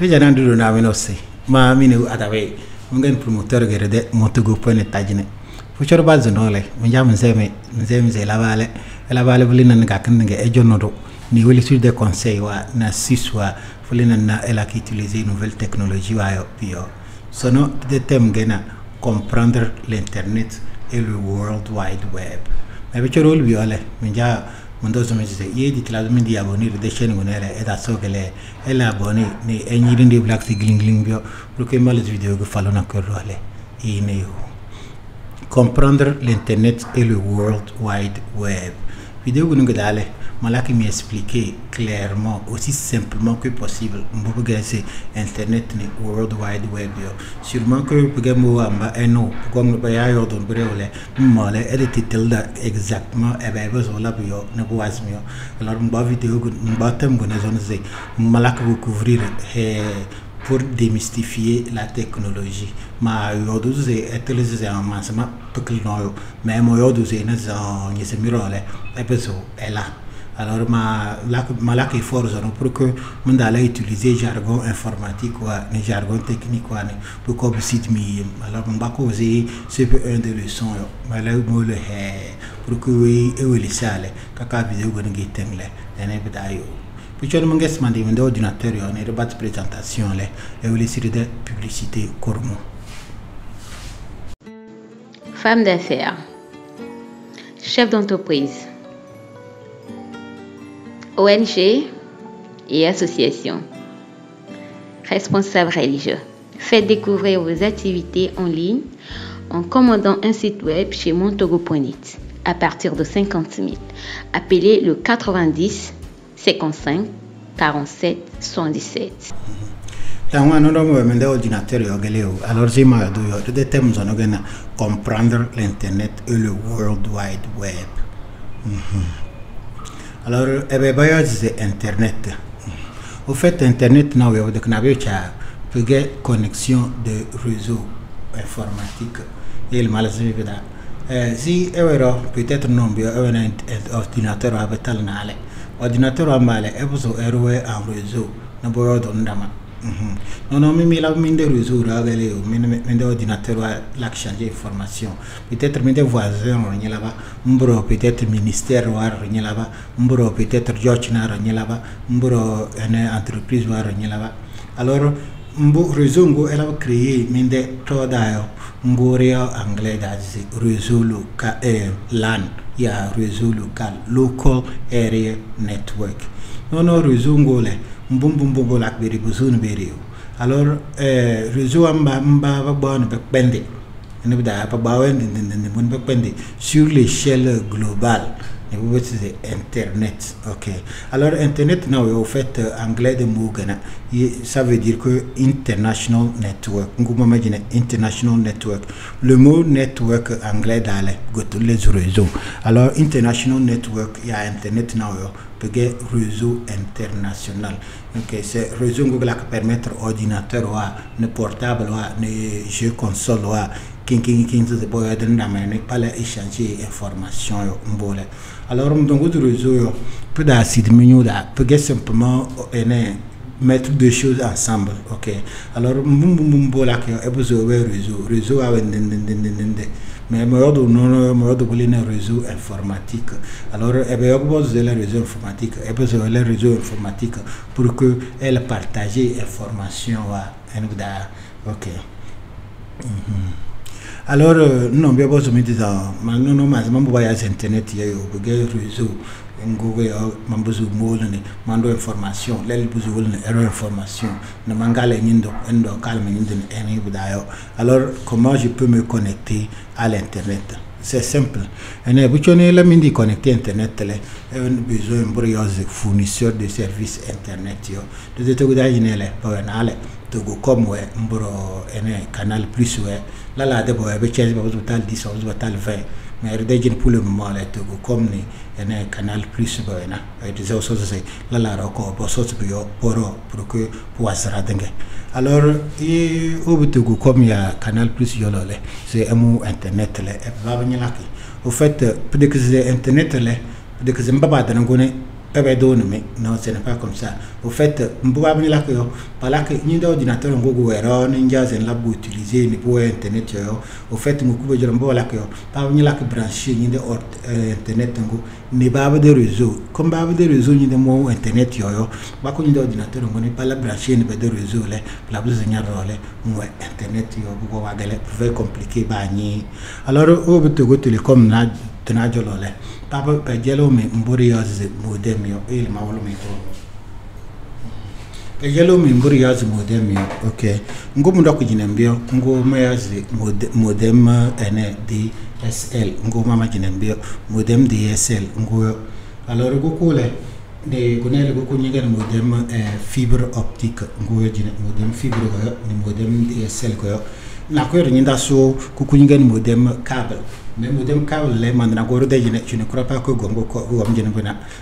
Déjà dans le navire aussi. Ma mine atawe. Mungen promoteur gerede motogo pone tajine. Fuchoro base no le. Mja mzeme la vale. La vale vulina nga kende e jonodo. Ni weli sur des conseils wa na siswa vulina na ela qui utiliser nouvelles technologies wa yo pio. Sono des thèmes gena comprendre l'internet et le World Wide Web. Mais fuchoro le viole. Mja Mondo somejise yedi tla mindi abonner de chaîne gonele et da sokele elle abonné ni enyiri ndi black sigling bio pour que mal vidéo que fallo na korole ine comprendre l'internet et le World Wide Web. Vidéo que nous dale malaki mi expliquer clairement aussi simplement que possible mbo c'est internet ni World Wide Web yo sûrement que pegamo amba eno comme ba ya yo don brewle mole et titre da exactement e ba bezo la bio ne boas mio alors mba vidéo que mba tem go ne zone ze malaki vous couvrir pour démystifier la technologie. Ma yoduze utiliser en massima pour no mais mo yoduze na za nyese mirole e bezo est là. Alors malaki force pour que mon d'aller utiliser jargon informatique ou un jargon technique ou pour qu'on site mi alors on va causer c'est un des leçons mais là mo le pour que oui et oui sale kaka vidéo go ngi tengle ene bidayo puis on m'a demandé mon ordinateur on est rebat présentation là et oui série de publicité cormo femme d'affaires chef d'entreprise ONG et associations, responsables religieux. Faites découvrir vos activités en ligne en commandant un site web chez montogo.net à partir de 50 000. Appelez le 90 55 47 77. Alors, j'ai mal de thèmes comprendre l'internet et le World Wide Web. Alors, c'est internet. Au fait, internet, nous avons une connexion de réseau informatique et le malasme. Si peut-être non, un ordinateur à Betalnale, ordinateur à Malais, et vous avez un réseau, nous avons non, mais la mine de réseau, mes ordinateurs changer information. Peut-être mes voisins, peut-être ministère, peut-être George une entreprise. Alors, réseau, elle a créé anglais, réseau local, LAN, il y a réseau local, Local Area Network. Non, réseau, alors réseau sur l'échelle globale c'est internet. Ok, alors internet au fait anglais de Mougana ça veut dire que international network international network le mot network anglais d'aller les réseaux alors international network il y a internet réseau international. Ok, c'est réseau qui permettre ordinateur ou portable ou jeu console ou pas échanger information. Alors donc réseau peut peut simplement mettre deux choses ensemble. Ok, alors réseau mais moi de réseau informatique. Alors le réseau informatique le réseau informatique pour que elle partage information ok. Alors non bien besoin de dire non mais voyage internet il y a réseau Google mambuzu molne mando information lel buzu erreur information ne mangale nindo endo calme nindo eni budayo. Alors comment je peux me connecter à l'internet? C'est simple. Et buchone la mindi connecter internet le un besoin brioche fournisseur de services internet yo de te godaine le pawenale to go comme we mbro ene canal plus we la de boy be change ba total 10 ou total 20 mais redejin pour le moment là to go comme ni ene canal plus boyna et des choses c'est la roko bo so bio poro pour que poisra dengue. Alors et au go comme il y a canal plus yolole c'est un internet le va venir là. Au fait peut-être que c'est internet le peut-être que c'est mbaba dans ngone Non, ce n'est pas comme ça. Au fait, par que ni ordinateur on go erreur ni jazz en lab utiliser ni pour internet yo. Au fait, nous coupe de l'embo là que pas ni là que brancher ni de internet ngo ni ba de réseau. Comme ba de réseau ni de mo internet yo. Ba ko ni ordinateur ngo ni pas la brancher ni de réseau là. La besoin de rôle mo internet yo bu wa gale pouvait compliquer ba ni. Alors au beto go télécom na tena jolole. Papa pe jelo me mburi yoze modem yo il ma wolo me to pe jelo me mburi yoze modem yo okay ngo mundo ko jinembio ngo ma yoze modem ene DSL ngo mama jinembio modem DSL ngo alors go kole de gonele go ko nyigel modem fibre optique ngo jine modem fibre go ni modem DSL go na ko nyinda so ku nyigel modem câble. Mais modem câble les mandragores je ne crois pas que gongo ko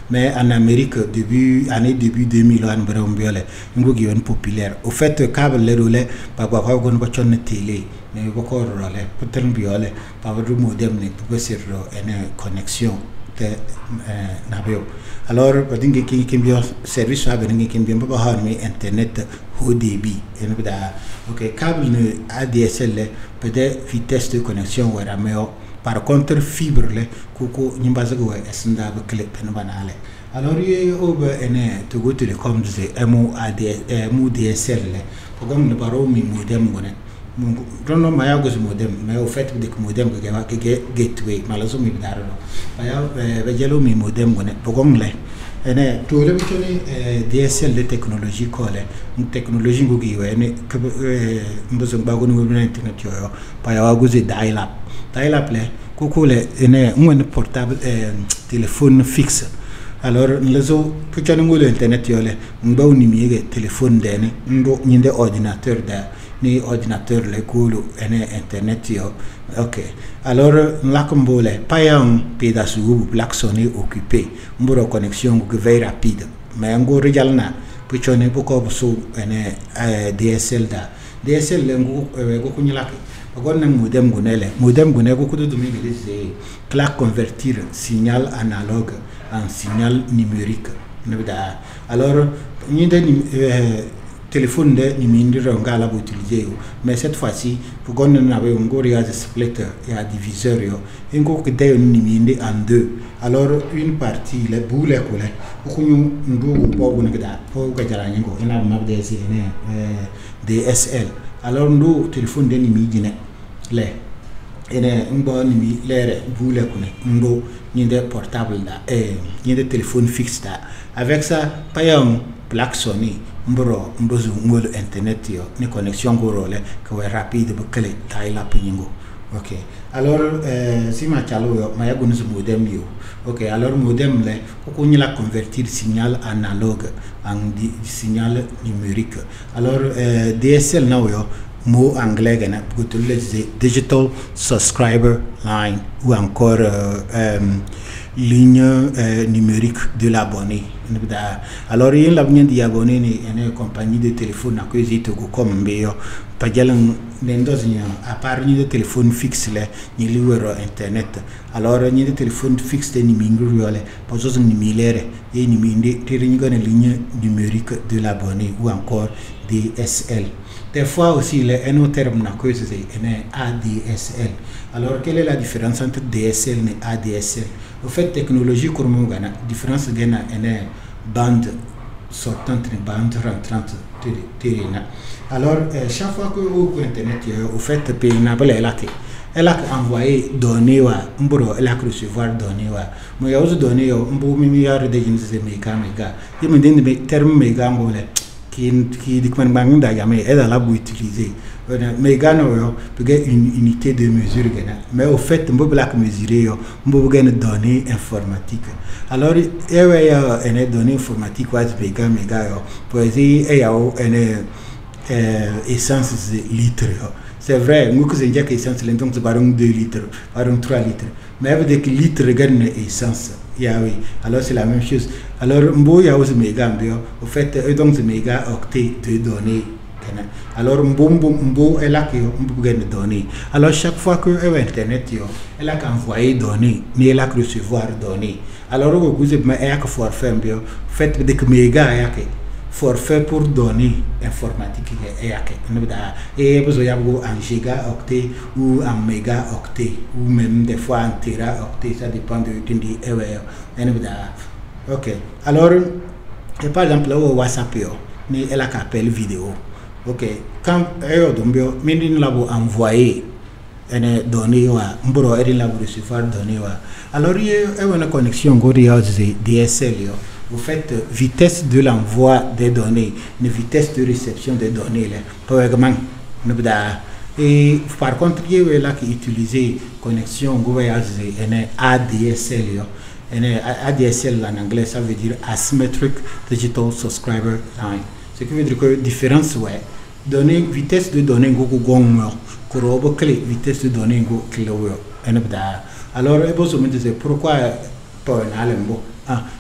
mais en Amérique début 2000 an brombiole ngo gion populaire au fait câble les relais pas quoi gon ba chon télé mais boko relais peut-être biole pas du modem ne peut ser une connexion te nabio alors badinge ki bio service a badinge ki bio ba ha mi internet haut débit et bida OK câble ne ADSL peut-être vitesse de connexion ou rameo. Par contre, fibre, coucou, nimbazago est senda clé penbanale. Alors, il y a un to télécom de MODSL, pour le baro mi modem. Don't know my agos modem, mais au fait, des modem gateway, malazo mi daro. Vejelo mi modem, pour tout le DSL de technologie colle, une technologie qui est besoin de internet, par dial-up. Dial-up coucou un portable téléphone fixe. Alors les autres peut internet yole ngba ni téléphone dene ndo nyinde ordinateur da ni ordinateur le kulu internet yo. OK. Alors la combole payang pédasu black sony occupé mboro connexion go very rapide mais ngo rijalna puchone boko so DSL da DSL ngo go kunyilaki agon modem gonele ko kudo dumi gele claque convertir signal analogue en signal numérique alors ni téléphone de ni ngala bo utiliser mais cette fois-ci pour gon na be ngori as splitter et à diviseur yo ngo ko de ni en deux alors une partie les boule ko ñu ndu bobu ngada ko ga jara ngo ina mabde DSL alors nous téléphone de nimi dine le ene mbo nimi lere boule ko ne ndo ñinde portable da ñinde téléphone fixe da avec ça payam plaque Sony mbro mbozu ngol internet yo ni connexion go role ko rapide bu clé tay la pingo. OK alors si ma chalo yo ma yago nus modem yo. OK alors modem le ko ñila convertir signal analogue en signal numérique. Alors DSL na yo mot anglais gana pour utiliser digital subscriber line ou encore ligne numérique de l'abonné. Alors il y a des abonnés une compagnie de téléphone à cause de comme meilleur pas jalan n'endosnya à part ni de téléphone fixe là ni numéro internet alors ni de téléphone fixe ni mingu yole pas besoin ni milere et ni minde terni gone ligne numérique de l'abonné ou encore DSL. Des fois aussi les un autre terme na cause c'est ADSL. Alors quelle est la différence entre DSL et ADSL? Au fait technologie comme gana différence gana une bande sortante et bande rentrante terrain. Alors chaque fois que vous internet au fait pays na elle a envoyé données wa mboro elle a recevoir données wa mo ya uzu données yo mbu mi ya de jinse mega yemi den terme mega ngole qui dikman bangda jamais elle a bu utiliser mega no yo pour une unité de mesure gana mais au fait mbo black mesurer yo mbo gane données informatiques alors ewe ya ene données informatiques was mega yo pour essayer e ya ene essence litre yo. C'est vrai, nous que c'est déjà que essence l'entend c'est par 2 litres, par 3 litres. Mais avec des litres regarde essence. Ya oui. Alors c'est la même chose. Alors mbo ya aussi méga mbio. Au fait donc c'est méga octet de données. Alors mbo elle a que mbo gagne données. Alors chaque fois que internet yo, elle a qu'envoyer données, mais elle a que recevoir données. alors vous avez un forfait bio fait de méga forfait pour données informatiques et vous avez en gigaoctet ou en mégaoctet ou même des fois en teraoctet, ça dépend de ok. Alors par exemple là au WhatsApp ni elle a appel vidéo, ok, quand nous l'avons envoyé une donnée mboro elle l'a recevoir donnée alors il y a une connexion DSL vous faites vitesse de l'envoi des données, une vitesse de réception des données et par contre il y a là qui utilise connexion ADSL ADSL en anglais ça veut dire Asymmetric Digital Subscriber Line, ce qui veut dire que différence données vitesse de données clé vitesse de données alors me disait pourquoi pas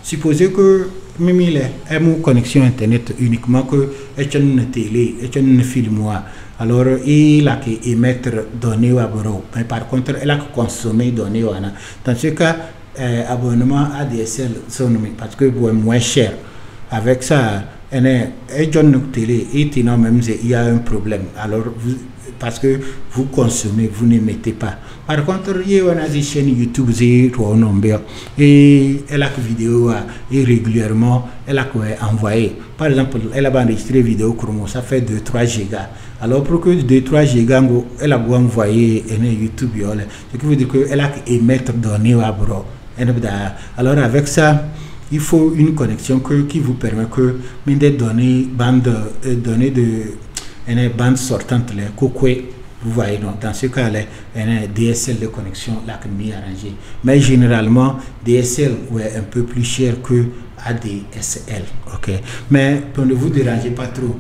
supposez que même il est une connexion internet uniquement que est une télé est une film alors il a que émettre données à bureau mais par contre elle a que consommer données dans ce cas abonnement ADSL parce que c'est moins cher avec ça et John télé et même il y a un problème alors parce que vous consommez, vous ne mettez pas. Par contre, il y a une chaîne YouTube et elle a une vidéo et régulièrement elle a envoyé. Par exemple, elle a enregistré une vidéo ça fait 2-3 gigas. Alors pour que 2-3 gigas elle a envoyé une YouTube ce qui veut dire qu'elle a émettre données à bro. Alors avec ça il faut une connexion qui vous permet que des données une bande sortante vous voyez dans ce cas là un DSL de connexion là que mis arrangé mais généralement DSL est un peu plus cher que ADSL, ok, mais pour ne vous déranger pas trop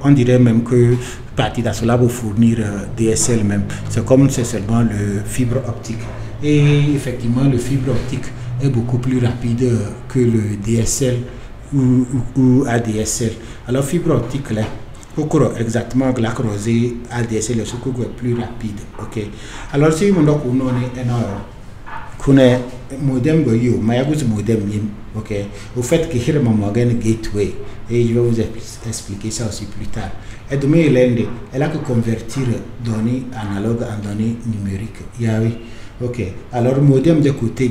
on dirait même que partie de cela vous fournir DSL même c'est comme c'est seulement le fibre optique et effectivement le fibre optique est beaucoup plus rapide que le DSL ou ADSL. Alors fibre optique là, exactement la croisée ADSL est plus rapide, ok. Alors si on a un modem modem, ok. Au fait que il y a un gateway et je vais vous expliquer ça aussi plus tard. Et demain elle a que convertir données analogues en données numériques. Ok, alors modem de côté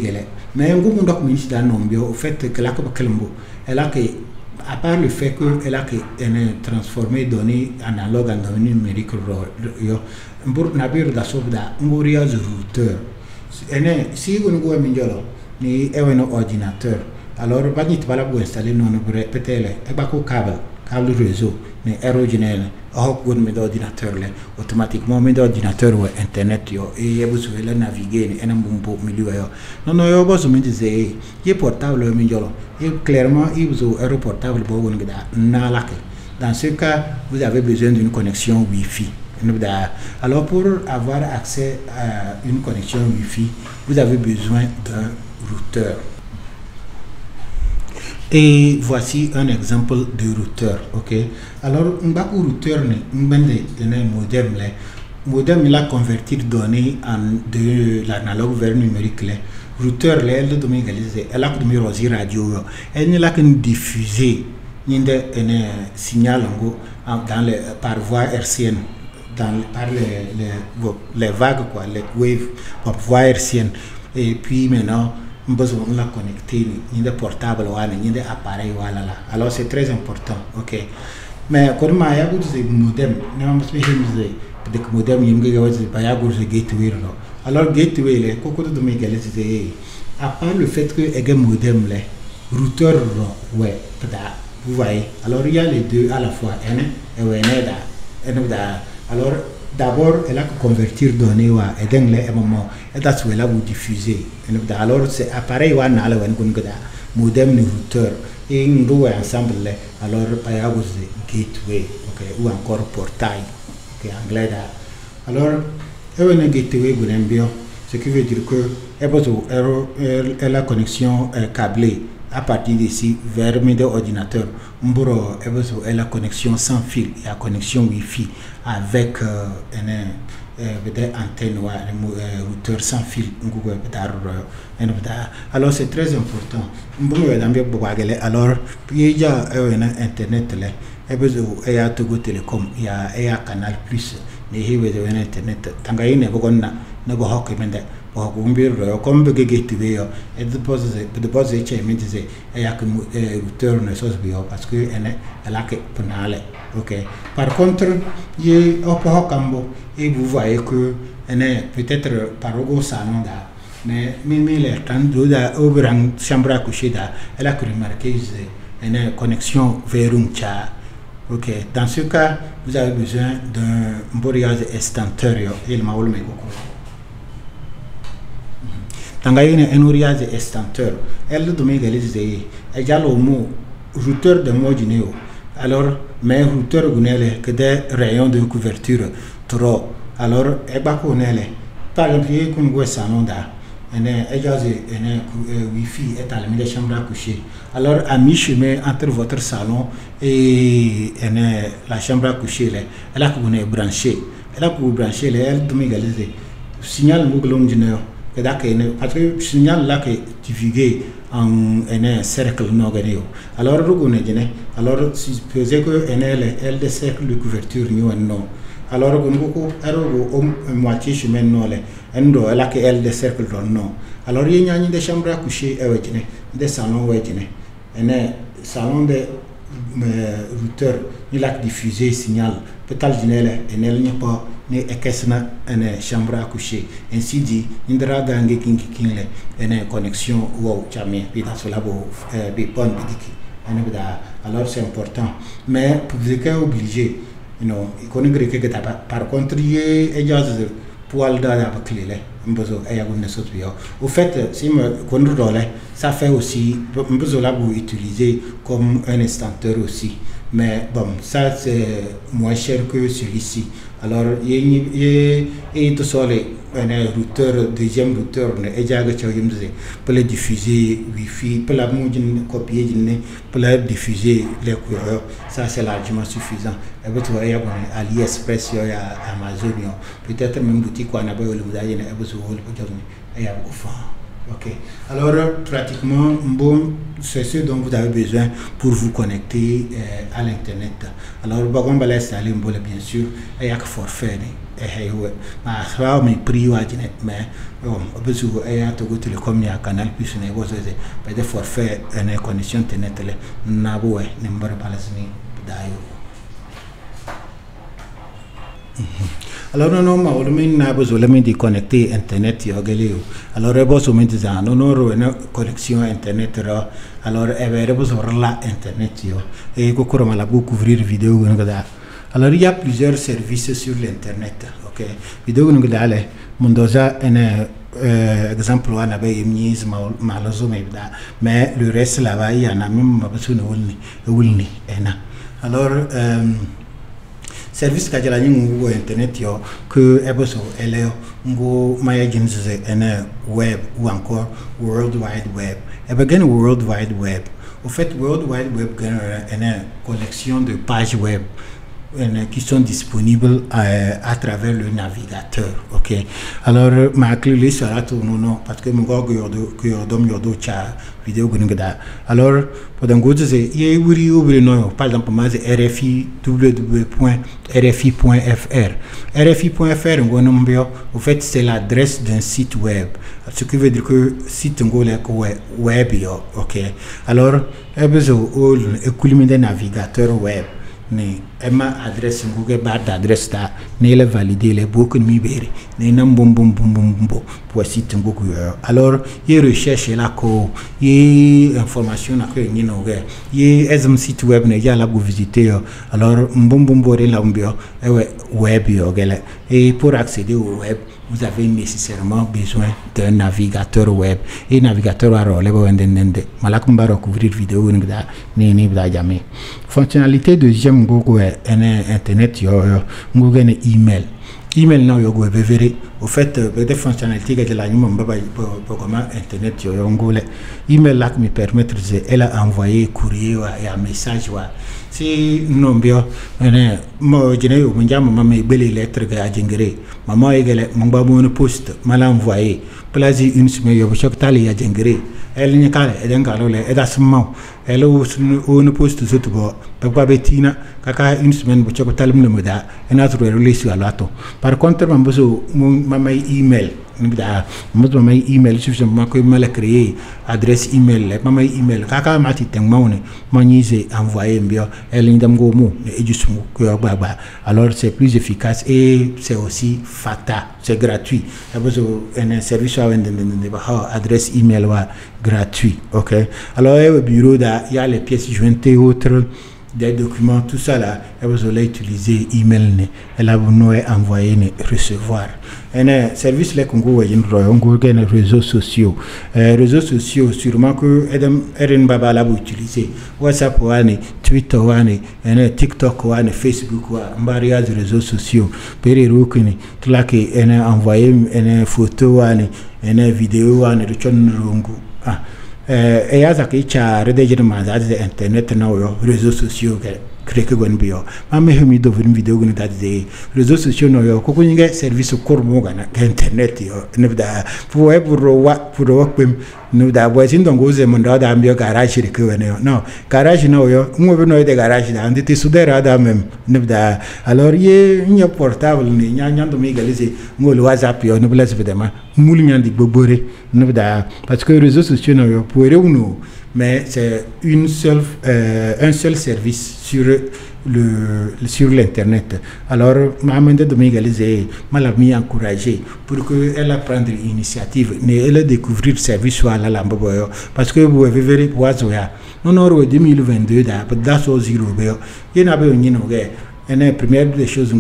mais un goût au fait que elle a que à part le fait que elle a que transformé données analogues en données numériques pour nabir da sobda ngoria routeur si vous ni un ordinateur alors vous installer non peut-être câble réseau mais aérogenel ordinateur automatiquement ordinateur ou internet et vous pouvez naviguer milieu non vous me disait portable et clairement il vous un portable dans ce cas vous avez besoin d'une connexion Wi-Fi. Alors pour avoir accès à une connexion Wi-Fi vous avez besoin d'un routeur. Et voici un exemple de routeur, ok. Alors un routeur modem il a convertir données de l'analogue vers numérique routeur elle a radio elle a diffuser un signal par voie hertzienne par les vagues les waves par voie hertzienne et puis maintenant besoin de la connecter ni des portables ni des appareils alors c'est très important, ok. Mais comme il y a des modems de modem gateway alors gateway à part le fait que les modem routeur vous voyez alors il y a les deux à la fois alors d'abord elle a que convertir données et dans les moments et là vous diffuser alors c'est appareil modem routeur et nous ensemble alors il y a gateway, ok, ou encore portail, ok, anglais alors un gateway ce qui veut dire que elle a connexion câblée à partir d'ici vers mes ordinateurs elle a connexion sans fil et la connexion Wi-Fi avec des antennes ou routeur sans fil alors c'est très important alors il y a internet là il y a Togo Télécom il y a Canal Plus il y a internet tangayine bogonna na bo hokk mende bo gumbir comme begege tibe et de pose chementize il y a que routeur ne sos bio parce que elle a que penale. Ok. Par contre, il y a et vous voyez que peut-être par au salon là, mais les temps de chambre à coucher là, elle a que remarqué une connexion vers un chat. Ok. Dans ce cas, vous avez besoin d'un borillage extincteur et le maul me beaucoup. Tangaïne un borillage extincteur. Elle doit me galiser. Elle a le mot routeur de mot généo. Alors, mais routeur gunele que des rayons de couverture trop. Alors, par exemple, il y a un salon là, wifi est à la chambre à coucher. Alors, à mi-chemin entre votre salon et la chambre à coucher, elle a que vous branché. Elle a que vous branché, elle doit égaliser. Signal mouglon général. Parce que le signal là que tu divulgué en un cercle non gagné. Alors, alors si faisait que elle des cercles de couverture non. Alors, moitié chemin non elle a que elle des cercles non. Alors, il y a des chambres à coucher des salons salon de routeur il a diffusé signal peut-être elle n'y pas ni ekesna une chambre à coucher ainsi dit indra gange kinle une connexion wow chamé puis dans cela beau bipon bidiki alors c'est important mais pour vous que obligé non il connaît que par contre il est juste poil d'ala clé mbozo ayagunne sotbio au fait si me contrôle ça fait aussi mbozo là vous utiliser comme un extincteur aussi mais bon ça c'est moins cher que celui-ci. Alors il y a tout ça un routeur deuxième routeur ne ejaga chawimze pour le diffuser wifi pour la copier pour le diffuser les couleurs ça c'est largement suffisant et vous voyez à AliExpress il y a Amazon peut-être même boutique on a pas le modèle et vous voyez ok. Alors pratiquement bon c'est ce dont vous avez besoin pour vous connecter à l'internet. Alors bagon bala installer mbole bien sûr et yak forfait et ma ça me prix wajine mais bon besu et ya Togo Télécom ya Canal Plus ne bozo de des forfait en connexion internet na bo ne mbara balasni dayo. Alors non ma volume n'a besoin de connecter internet yo galeo alors ebo so menti za no connexion internet alors ebe ebo so la internet yo et ko ko mala bu couvrir vidéo ngada alors il y a plusieurs services sur l'internet ok vidéo ngada ale mondoza en exemple on a bay mise malazo mais le reste là-bas il y en a même pas besoin de wulni ena alors service ka jala nyingu internet yo que eboso eleo ngo maya jinze ene web ou encore world wide web et ben world wide web au fait world wide web une collection de pages web qui sont disponibles à travers le navigateur. Ok. Alors ma clé sera tout non parce que mon gars yodo cha vidéo gunga. Alors pendant que je sais il y a non par exemple moi c'est RFI www.rfi.fr rfi.fr au fait c'est l'adresse d'un site web ce qui veut dire que site ngolé web yo. Ok. Alors besoin de navigateur web ni ema adresse Google bar d'adresse da ne le valider les beaucoup mi bere ne nam bom pour site Google alors y recherche là ko y information na ko ni no ge y ezum site web ne ya la vous visiter alors bore la mbio web yo gele et pour accéder au web vous avez nécessairement besoin d'un navigateur web et navigateur à rôle malakumbaro couvrir vidéo ni jamais fonctionnalité deuxième Google internet yo Google email na yo go bevere au fait des fonctionnalités que la nyuma mbaba comment internet yo ngole email là me permettre de elle envoyer courrier et un message si nombio ene mo jene yo munjam mama beli lettre ga jengere mama egele mongba mon poste mala envoyer plazi une semaine yo chok tali ya jengere el ni kale eden kalole edasmo elo on poste zotbo pa betina kaka une semaine bo chok talim le moda enatro relation alato par contre mambozo mama email nibda moto mama email suffisamment ko mala créer adresse email mama email kaka mati tengmaune manize envoyer mbio el ndam go mo e jusmu ko baba alors c'est plus efficace et c'est aussi fata c'est gratuit un service à adresse email wa gratuit. OK, alors au bureau il y a les pièces jointes et autres, des documents, tout ça là, vous allez utiliser email, elle a envoyer, recevoir. Un service les Congo les réseaux sociaux. Réseaux sociaux, sûrement que Eden Baba l'a utiliser. WhatsApp, Twitter, TikTok, Facebook, des réseaux sociaux. Période tout là qui envoyé une photo, une vidéo, et ya zaki cha redeje ma za internet na yo réseaux sociaux kreke gon bio ma me hemi do vidéo gon da de réseaux sociaux no yo ko kunga service kormo gana internet yo nebda pour pem nebda bo sin dongo ze mo da ambio garage ke wene no garage no yo mo be no de garage da andi ti sudera da même nebda alors ye nya portable ni nya nyando mi galise ngol WhatsApp yo nebla se bedema mul nyandi bobore nebda parce que réseaux sociaux no yo pour nous mais c'est un seul service sur l'internet. Alors Mohamed de Mégalizé m'a mis encouragé pour qu'elle apprenne l'initiative, elle découvrir le service sur la lamboyo parce que vous avez vu Wazoya non en 2022 dans ce zéro il y en avait une la première des choses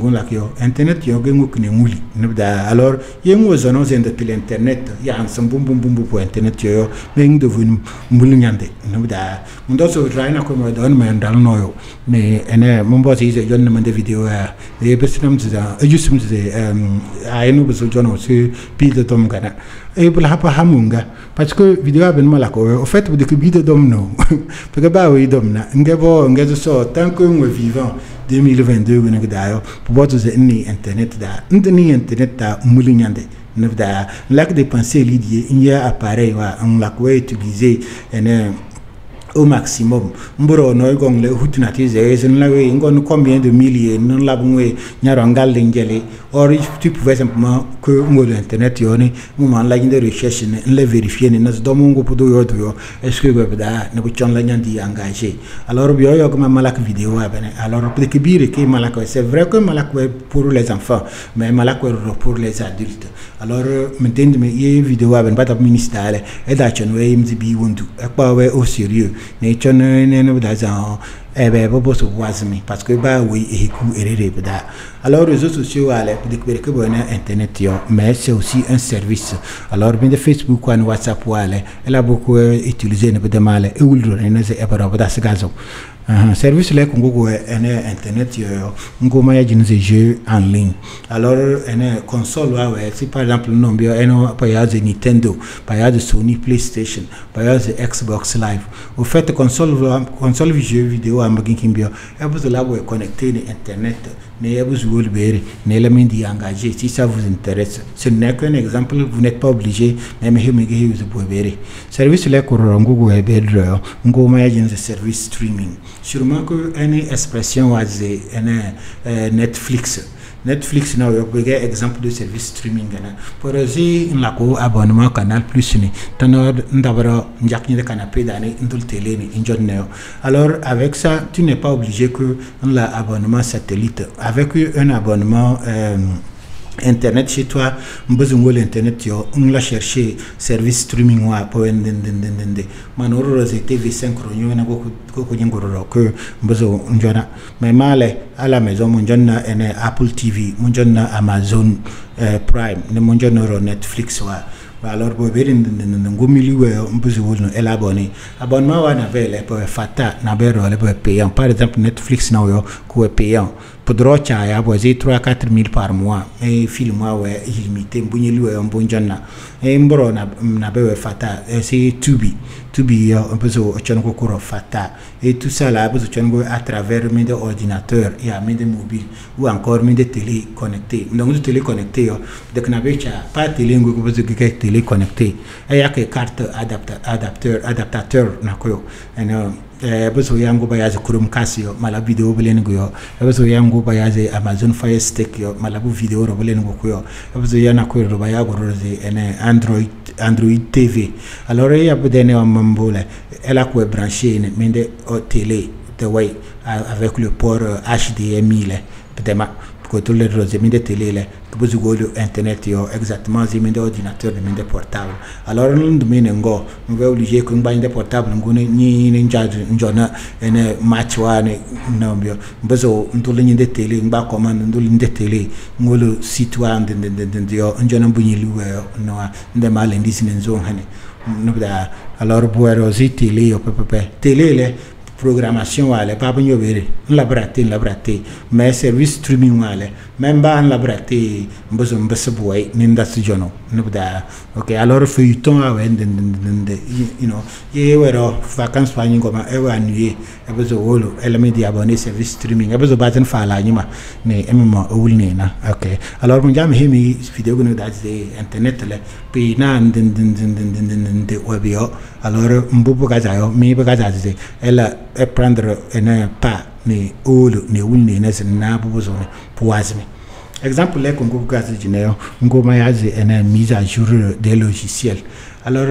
internet yo gengu kune muli nebda alors yengo zono zende pile internet ya ansam bum pour internet yo meng devenu muli nyande nebda ndo so raina ko mo don men dal noyo mais mon boss is jonne mande vidéo e besnam za jusum ze ayno beso jono se pile tom gana e bla hapa hamunga parce que vidéo ben malako au fait de que bide dom no parce que ba wi dom na ngebo ngezo so tant que on vivant 2022 gona gidayo boto ze ni internet da ndini internet da mulinyande nebda lac de penser l'idée il y a appareil wa on la quoi utiliser au maximum mboro no gong le hutinatize en la we ngon combien de milliers non la bungwe nyaro ngal ngele or tu pouvais simplement que ngol internet yoni moment la de recherche ne le vérifier ne nas domongo podo yodo est-ce que bebda ne ko chon la nyandi engagé alors bio yo comme malak vidéo abene alors peut que bire que malak c'est vrai que malak pour les enfants mais malak pour les adultes alors maintenant me y vidéo abene pas ministère et da chon we mzibi wondu e pa we au sérieux ne chon ne da za ebe bobo so wazmi parce que ba oui et ku erere beda alors réseaux sociaux ale découvrir que bon internet yo mais c'est aussi un service alors bien de Facebook ou WhatsApp wale elle a beaucoup utilisé ne beda male e wuldo ne ze e bara beda gazo service le Congo internet yo ngoma ya jinze jeux en ligne alors console ouais si par exemple non bien pas ya de Nintendo pas ya de Sony PlayStation pas ya de Xbox Live au fait console jeux vidéo am ginkimbiyo e vous là vous connecter à internet ne vous jouer bere ne la mindi engagé si ça vous intéresse ce n'est qu'un exemple vous n'êtes pas obligé même hemege vous pouvez bere service le korongo e bedro ngoma ya jinze service streaming sûrement que une expression waze Netflix na yo bege exemple de service streaming na pour aussi la ko abonnement Canal Plus ni tano ndabara njakni de canapé dane ndul télé ni injonne alors avec ça tu n'es pas obligé que la abonnement satellite avec un abonnement internet chez toi besoin de internet yo on la chercher service streaming wa po ndende manoro ze TV synchronio na ko nyngoro que besoin njona mais male à la maison mon jonna Apple TV mon jonna Amazon Prime ne mon jonna Netflix wa alors pour ver ngomili elle abonné abonnement on avait les pour fata na bero les pour payant par exemple Netflix na yo ko payant pour droit ya bozi 3-4 000 par mois et film ouais illimité mbunyi on bonjana et mbro na be fata c'est tubi un peu so chonko kuro fata et tout ça là bezo chongo à travers mes ordinateurs et à mes mobiles ou encore mes télé connectés donc de télé connecté de knabe cha pas télé ngo bezo que télé connecté et ya que carte adaptateur na koyo bezo yango bayaze Chromecast yo mala video belen go bezo yango bayaze Amazon Fire Stick yo mala bu video ro belen go yo bezo yana ko ro bayago roze ene Android TV alors il y a des mambola elle a quoi branché mais de télé de way avec le port HDMI là peut-être que tout les roses mais de télé là que vous avez internet yo exactement c'est mais d'ordinateur mais de portable alors nous domaine ngo on va obliger que ngba de portable ngone ni njona ene match wane no bio bezo ndole ni de télé ngba commande ndole ni de télé ngolo site wa de yo njona bunyi liwe no de mal ndisi nzo hane no da alors boero zi télé yo télé le programmation wale pas bonyo bere la braté mais service streaming wale même ba la braté mbozo boy ninda sujono nubda okay alors feuilleton awen you know ye wero vacances fani ngoma e wa nuit e bezo wolo ele media abonné service streaming e bezo baten fala nyima ne emma wulne na okay alors mun jam hemi vidéo no da internet le pe na de webio alors mbubu gazayo mi bagazaze ela et prendre un pas ne olo ne wulne na na buzo ne poisme exemple les congo gaz général ngoma yaze une mise à jour des logiciels alors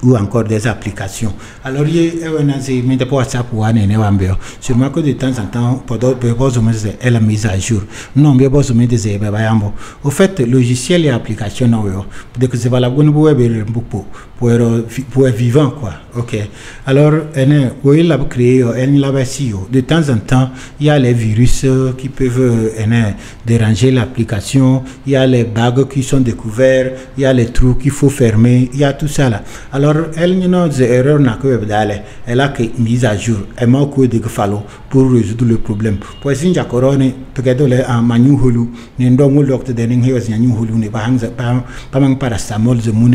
ou encore des applications alors il y a un mais de WhatsApp ou un énéwambio sûrement que de temps en temps pendant besoin de la mise à jour non bien besoin de ces bayambo au fait logiciel et application non dès que c'est valable on peut pour vivant quoi ok alors il l'a créé il l'a de temps en temps il y a les virus qui peuvent déranger l'application il y a les bugs qui sont découverts il y a les trous qu'il faut fermer il y a tout ça là alors elle n'a pas d'erreur elle a que mise à jour elle m'a quoi de fallo pour résoudre le problème pour si j'ai corona peut-être les en manu hulu ne ndongo docteur de n'ingé was nyanyu hulu ne pas mang paracétamol de mon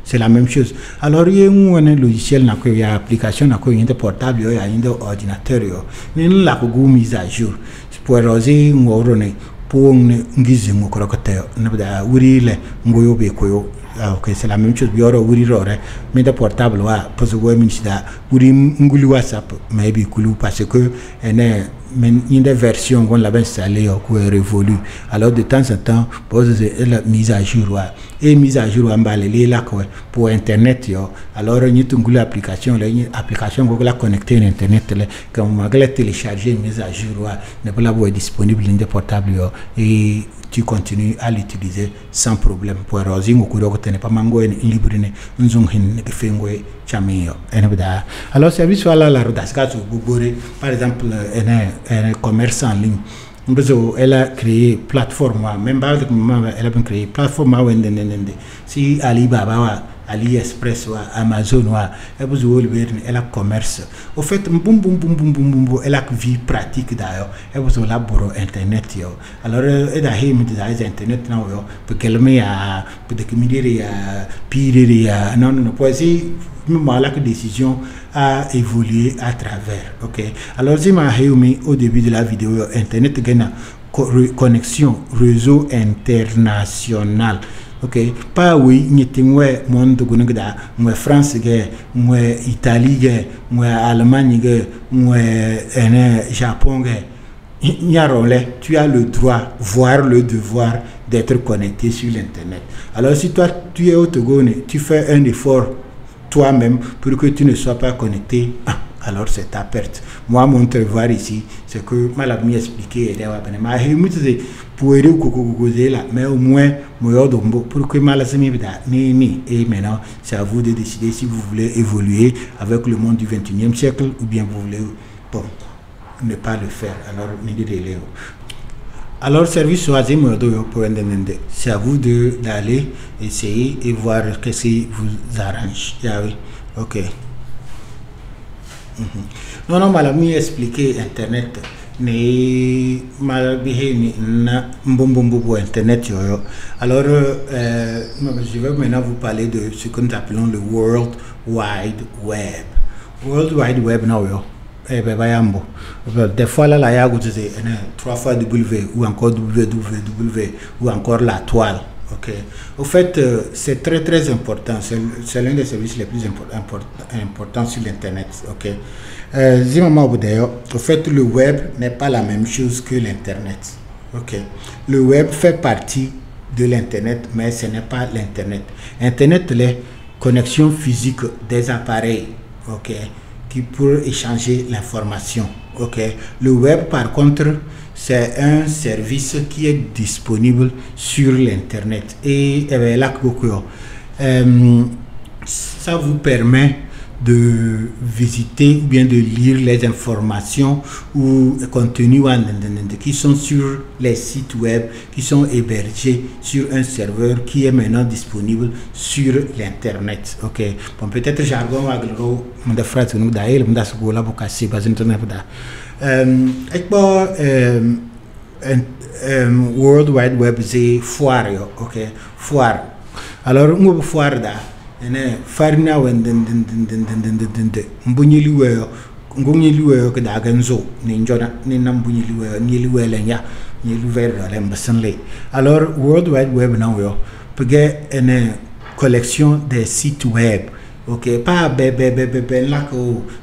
c'est la même chose alors il y a un logiciel na ko ya application na ko yinde portable yo ya yinde ordinateur yo ne la ko mise à jour pour roser ngorone pour ngizi ngokorokote ne da wurile ngoyo be koyo ok c'est la même chose bioro wuri rore mais de portable wa parce que minida wuri nguli WhatsApp mais bi kulu parce que une des versions qu'on l'a installé ou révolu alors de temps en temps pose la mise à jour et mise à jour embalé là pour internet yo alors ni tungula application qu'on la connecter à internet là quand on va télécharger mise à jour ne pas la voir disponible dans des portables yo et tu continues à l'utiliser sans problème pour rosi ngukuro ko tene pa mango en libre ne nzung hin ke fengwe chamio enebda alors service wala la rodaska to bugore par exemple un commerce en ligne elle a créé plateforme même pas elle a créé plateforme si Alibaba AliExpress ou Amazon elle a commerce au fait elle a vie pratique d'ailleurs elle a laboro internet yo alors elle a internet now yo pour qu'elle me a pour que me dire pire non poésie la décision a évolué à travers ok alors si ma au début de la vidéo internet gana connexion réseau international ok pas oui ni tingwe monde gunugda mwe France ge mwe Italie ge mwe Allemagne ge mwe Japon ge nyarole tu as le droit voire le devoir d'être connecté sur l'internet alors si toi tu es au Togo tu fais un effort toi-même pour que tu ne sois pas connecté alors c'est ta perte. Moi, mon devoir ici, c'est que mal a bien expliqué, mais au moins, pour que mal et maintenant, c'est à vous de décider si vous voulez évoluer avec le monde du 21e siècle ou bien vous voulez ne pas le faire. Alors, Alors, service choisi, c'est à vous d'aller essayer et voir qu'est-ce qui vous arrange. Yeah, oui. Ok. Non, non, mal expliquer Internet. Ni mal ni na Internet. Alors, je vais maintenant vous parler de ce que nous appelons le World Wide Web. World Wide Web, non, des fois là, il y a 3 fois W ou encore www ou encore la toile. Ok. Au fait, c'est très important. C'est l'un des services les plus importants sur l'internet. Ok. Au fait, le web n'est pas la même chose que l'internet. Ok. Le web fait partie de l'internet, mais ce n'est pas l'internet. Internet, les connexions physiques des appareils. Ok. Qui pour échanger l'information. Ok. Le web, par contre, c'est un service qui est disponible sur l'internet et là ça vous permet de visiter ou bien de lire les informations ou contenus qui sont sur les sites web qui sont hébergés sur un serveur qui est maintenant disponible sur l'internet. Ok. Bon, peut-être jargon aglo de phrase nous d'ailleurs me das gola bokasi bas internet da World Wide Web c'est foire yo. Ok. Foire. Alors on foire da ene farina mbunyiliwe ngonyiliwe ke da ganzo ni njona ni nambunyiliwe nyiliwe lenya nyiliwe le mbasanle. Alors World Wide Web na yo pege ene collection des sites web. Ok, pas là que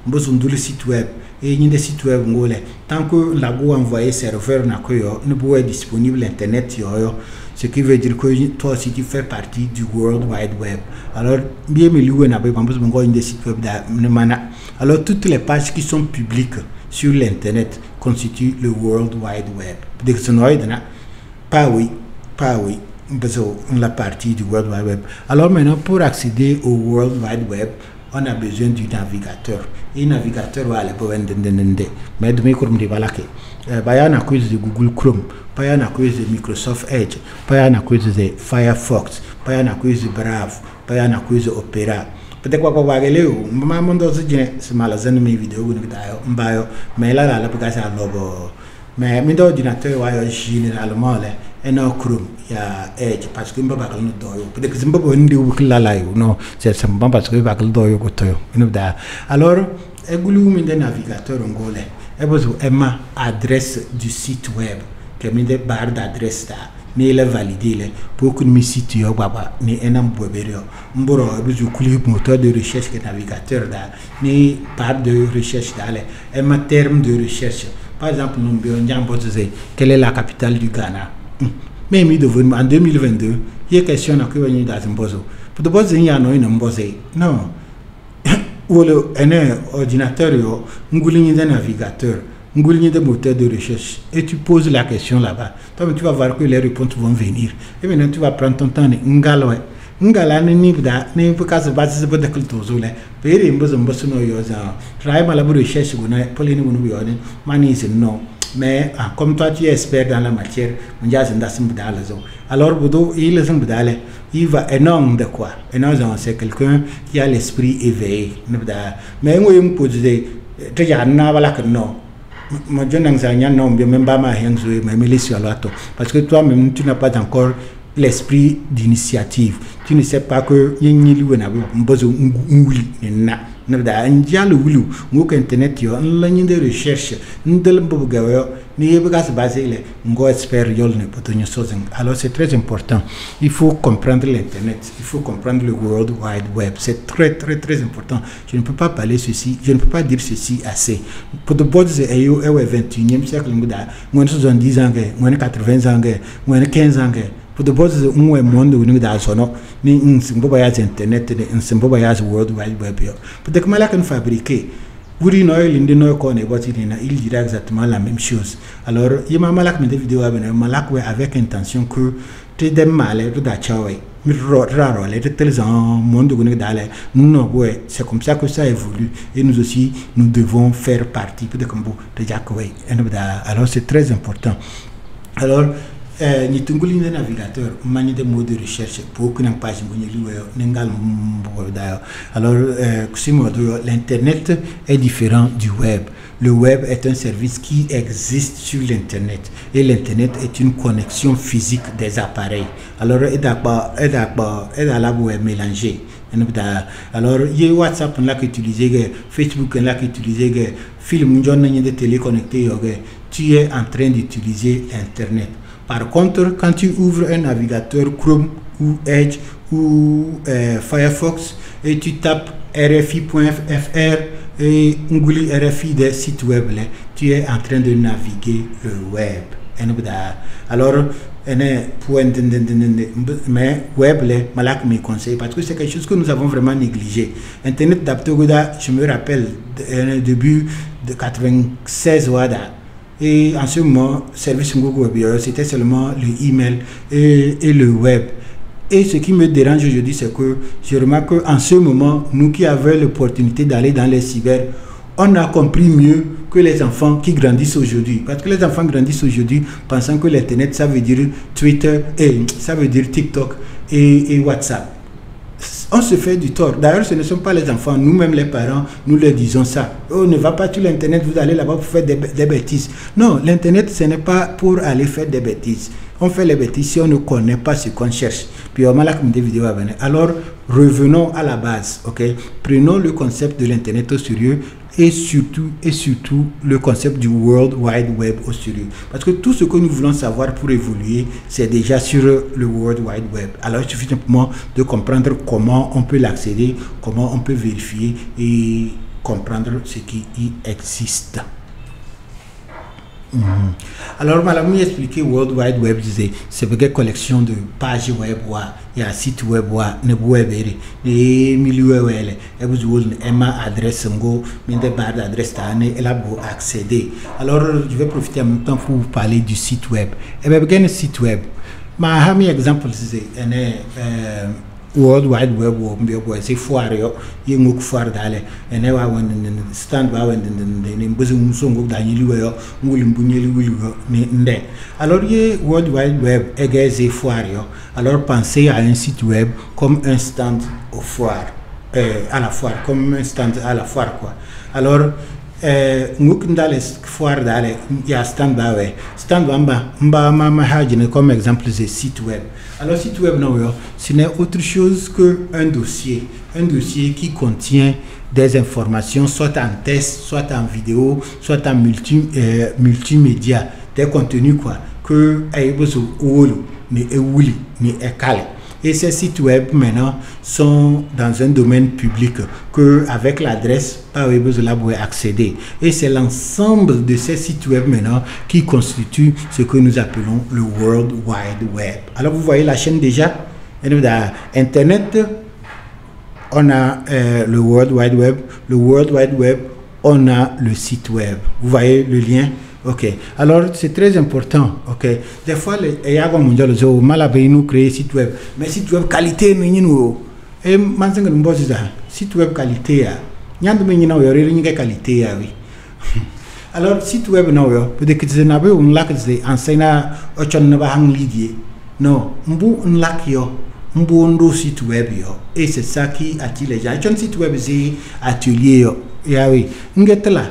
mbozundule site web et ni des sites web ngole tant que la go envoyer serveur na ko yo ne peut être disponible internet yo. Ce qui veut dire que toi aussi tu fais partie du World Wide Web. Alors, bien des sites web. Alors, toutes les pages qui sont publiques sur l'internet constituent le World Wide Web. Pas oui, la partie du World Wide Web. Alors maintenant, pour accéder au World Wide Web, on a besoin du navigateur. Et navigateur va aller pour mais de mes courbes de balake. Bayan à cause de Google Chrome, bayan à cause de Microsoft Edge, bayan à cause de Firefox, bayan à cause de Brave, bayan à cause de Opera. Peut-être quoi va aller où maman dans ce magasin mes vidéos mais là la parce à lobo mais mes ordinateurs ouais généralement là un Chrome il y a Edge parce que m'ba bakal no doyo peut-être que m'ba ndi ou la la non c'est simplement parce que bakal doyo ko toyo alors egulu min de navigateur ngolais et besoin ma adresse du site web que min de barre d'adresse là ni le valider pour que mi site yo baba ni enam boberio mboro besoin kuli moteur de recherche que navigateur là ni barre de recherche là et ma terme de recherche. Par exemple, nous quelle est la capitale du Ghana? Mais en 2022, il y a question à quoi nous avons besoin. Pour de base, il y a un non. Ou un ordinateur, un navigateur, un moteur de recherche, et tu poses la question là-bas. Toi, tu vas voir que les réponses vont venir. Et maintenant, tu vas prendre ton temps. Ngala ni bda ni because base de culture le pere mbozo mboso no yoza try mala recherche gona polini bunu yone mani no mais comme toi tu es expert dans la matière mondial c'est bda la zo alors bodo il est bda le il va énorme de quoi énorme c'est quelqu'un qui a l'esprit éveillé bda mais ngoy me poser te ya na bala que non mo jonang sa nya non bien même pas ma henzo mais milicio lato parce que toi même tu n'as pas encore l'esprit d'initiative. Tu ne sais pas que yini luena mbozo nguli na da njalo wulu ngok internet yo la ni de recherche ndel mbobu gawo ni yebagas basile ngo expert yol ne potonyo sozen. Alors c'est très important. Il faut comprendre l'internet, il faut comprendre le World Wide Web. C'est très important. Je ne peux pas parler ceci, je ne peux pas dire ceci assez. Pour de bots et au 21e siècle ngoda ngone 70 ans ngone 80 ans ngone 15 ans pour de base un monde où nous avons ni un symbole internet ni un symbole World Wide Web peut-être que malak fabriquer vous dites non il dit non qu'on est il dira exactement la même chose. Alors il m'a malak mes vidéos malak avec intention que tu des mal de d'achawe mais rare les tels en monde où nous d'aller non ouais c'est comme ça que ça évolue et nous aussi nous devons faire partie peut-être comme vous de Jacques alors c'est très important. Alors, ni tunguli ne navigateur mani de mot de recherche pour qu'une page n'engal d'ailleurs. Alors, l'internet est différent du web. Le web est un service qui existe sur l'internet et l'internet est une connexion physique des appareils. Alors, elle a la web mélangée. Alors, il y a WhatsApp là qui utilise, Facebook là qui utilise, film de télé connecté, tu es en train d'utiliser Internet. Par contre, quand tu ouvres un navigateur Chrome ou Edge ou Firefox et tu tapes rfi.fr et Nguli RFI des sites web, là, tu es en train de naviguer le web. Alors, mais web, malak me conseille parce que c'est quelque chose que nous avons vraiment négligé. Internet d'Aptogoda, je me rappelle, début de 96 wada. Et en ce moment, service Google c'était seulement le email et le web. Et ce qui me dérange aujourd'hui, c'est que je remarque qu'en ce moment, nous qui avons l'opportunité d'aller dans les cyber, on a compris mieux que les enfants qui grandissent aujourd'hui. Parce que les enfants grandissent aujourd'hui pensant que l'Internet, ça veut dire Twitter, et ça veut dire TikTok et WhatsApp. On se fait du tort. D'ailleurs, ce ne sont pas les enfants, nous-mêmes les parents, nous leur disons ça. Oh, ne va pas sur l'Internet, vous allez là-bas pour faire des bêtises. Non, l'Internet, ce n'est pas pour aller faire des bêtises. On fait les bêtises si on ne connaît pas ce qu'on cherche. Puis on a la des vidéos à venir. Alors, revenons à la base, ok? Prenons le concept de l'Internet au sérieux et surtout le concept du World Wide Web au sérieux. Parce que tout ce que nous voulons savoir pour évoluer, c'est déjà sur le World Wide Web. Alors, il suffit simplement de comprendre comment on peut l'accéder, comment on peut vérifier et comprendre ce qui y existe. Alors, madame m'a expliqué World Wide Web, disait c'est une collection de pages web, il y a un site web, ne web, et milieu web, et vous avez une adresse, une barre d'adresse, et là vous accéder. Alors, je vais profiter en même temps pour vous parler du site web. Et bien, il y a un site web. Ma exemple, c'est World Wide Web c'est foire yo yengok foire dale ene wa wonde stand ba wonde ne mbezu musongo danyeli yo ngul mbunyeli wuli ni nde. Alors ye World Wide Web égale foire yo. Alors pensez à un site web comme un stand au foire à la foire, comme un stand à la foire quoi. Alors nguk ndale foire dale ya stand ba we stand mba ma hajine comme exemple c'est site web. Alors site web non ce n'est autre chose que un dossier qui contient des informations soit en texte, soit en vidéo, soit en multimédia, des contenus quoi que aiboso wolo ni ewuli ni ekale. Et ces sites web maintenant sont dans un domaine public que avec l'adresse par où vous pouvez accéder. Et c'est l'ensemble de ces sites web maintenant qui constitue ce que nous appelons le World Wide Web. Alors vous voyez la chaîne déjà, Internet, on a le World Wide Web, le World Wide Web, on a le site web. Vous voyez le lien? Ok, alors c'est très important. Ok, des fois les gens mondial zo malabé nous créer site web, mais site web qualité nous et manzanga mbozi za site web qualité ya nyandu menyi na yori ni qualité ya oui. Alors site web na yo peut-être que c'est nabe on lak ze enseigne ochon na ba hang lidie non mbu on lak yo mbu ndo site web yo et c'est ça qui attire les gens. Un site web c'est atelier yo ya oui ngetla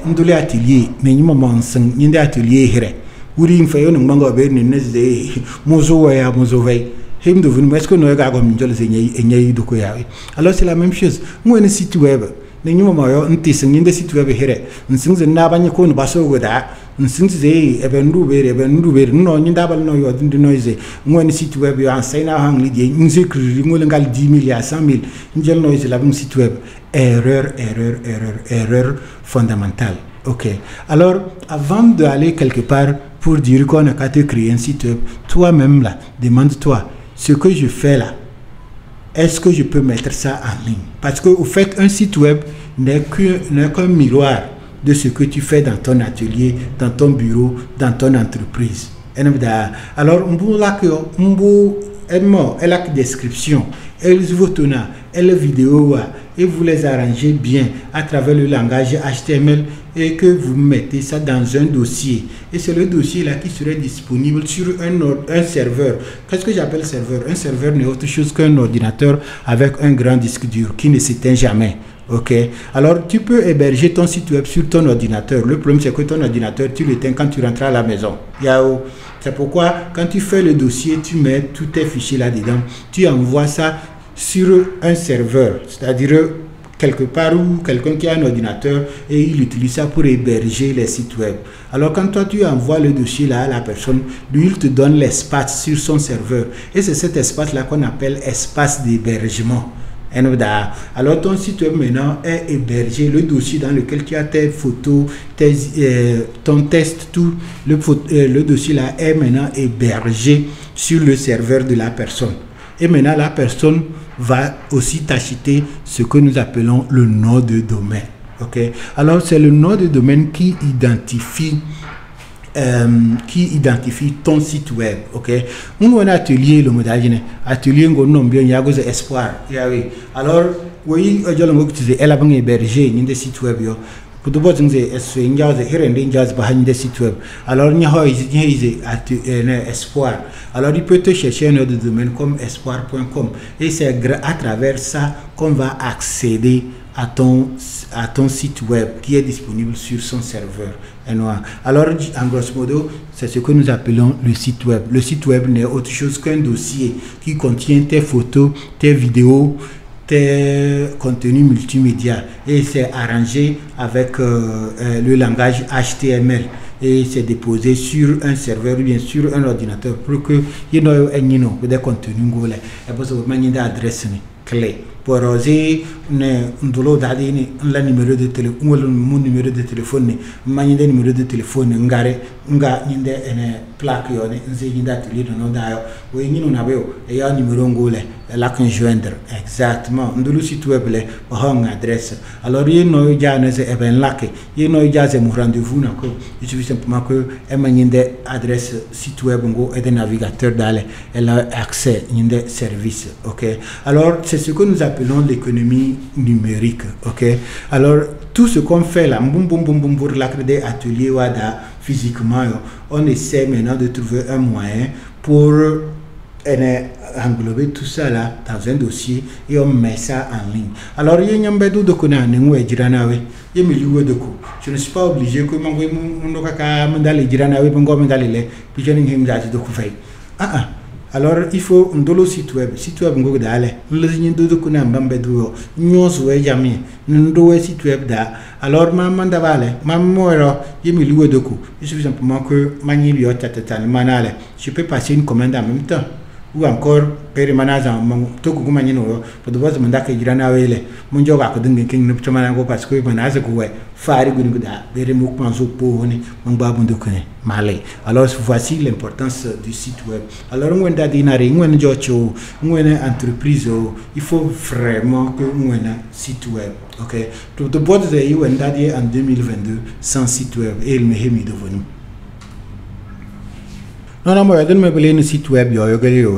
ndule atelier mais ni maman sang ni atelier here wuri mfayo no mango be ni neze mozo ya mozo vai him de vous est-ce que nous regardons minjol ze nyai do ko yawi. Alors c'est la même chose mo ne site web ne ni maman yo nti sang ni site web here nsing ze na banye ko no baso goda nsing ze ebe ndu be no ni dabal no yo ndi noise mo ne site web yo enseigne hang li je nzi kri mo ngal 10 000 à 100 000 njel noise la même site web. Erreur fondamentale. Ok. Alors, avant d'aller quelque part pour dire qu'on a qu'à te créer un site web, toi-même là, demande-toi, ce que je fais là, est-ce que je peux mettre ça en ligne? Parce que, au fait, un site web n'est qu'un miroir de ce que tu fais dans ton atelier, dans ton bureau, dans ton entreprise. Alors, elle a une description, elle vidéo, elle et vous les arrangez bien à travers le langage HTML et que vous mettez ça dans un dossier. Et c'est le dossier là qui serait disponible sur un serveur. Qu'est-ce que j'appelle serveur? Un serveur n'est autre chose qu'un ordinateur avec un grand disque dur qui ne s'éteint jamais. Ok, alors tu peux héberger ton site web sur ton ordinateur. Le problème c'est que ton ordinateur tu l'éteins quand tu rentres à la maison. C'est pourquoi quand tu fais le dossier, tu mets tous tes fichiers là-dedans, tu envoies ça sur un serveur, c'est-à-dire quelque part où quelqu'un qui a un ordinateur et il utilise ça pour héberger les sites web. Alors quand toi tu envoies le dossier là à la personne, lui il te donne l'espace sur son serveur et c'est cet espace là qu'on appelle espace d'hébergement. Alors ton site web maintenant est hébergé, le dossier dans lequel tu as tes photos, ton test, tout le dossier là est maintenant hébergé sur le serveur de la personne. Et maintenant la personne va aussi t'acheter ce que nous appelons le nom de domaine. Ok, alors c'est le nom de domaine qui identifie ton site web. Ok, on a un atelier le modèle atelier on bien yago espoir alors oui elle a bien hébergé des sites web yo pour de bons site web alors espoir alors il peut te chercher un autre domaine comme espoir.com et c'est à travers ça qu'on va accéder à ton site web qui est disponible sur son serveur. Alors, en grosso modo, c'est ce que nous appelons le site web. Le site web n'est autre chose qu'un dossier qui contient tes photos, tes vidéos, tes contenus multimédia. Et c'est arrangé avec le langage HTML. Et c'est déposé sur un serveur ou bien sur un ordinateur pour que you know des contenus ngole et pour une adresse clé pour oser ne ndolo dadi la numéro de téléphone mon numéro de téléphone manier numéro de téléphone ngare nga nyinde ene plaque yo ne nze nyinda atelier no dayo we nyino na beo e ya numéro ngole la kan joindre exactement ndolo site web le hong adresse alors y no ja ne se eben lake y no ja se mu rendez-vous na ko il suffit simplement que e manier adresse site web ngo et des navigateurs d'aller elle a accès nyinde service. OK, alors c'est ce que nous appelons l'économie numérique. OK, alors tout ce qu'on fait là pour l'accéder atelier wada physiquement on essaie maintenant de trouver un moyen pour englober tout ça là dans un dossier et on met ça en ligne. Alors je ne suis pas obligé que alors il faut un dolo site web ngo dale le do kuna mbambe do nyoso we jami ndo site web da alors manda vale mamoro yemi liwe de ko il suffit simplement que mani bio tatata manale je peux passer une commande en même temps ou encore permanence to ko kuma nyino pour de base mandaka jirana wele mun joga ko dingin king ne ptama ngo parce que manase ko we fari guni da bere mo panzo poni mon babu ndokone malé. Alors voici l'importance du site web. Alors on a dit nari on jocho on entreprise il faut vraiment que on a site web. OK, tout de boîte de you en 2022 sans site web et il me hemi devenu. Non, moi, je me un site web.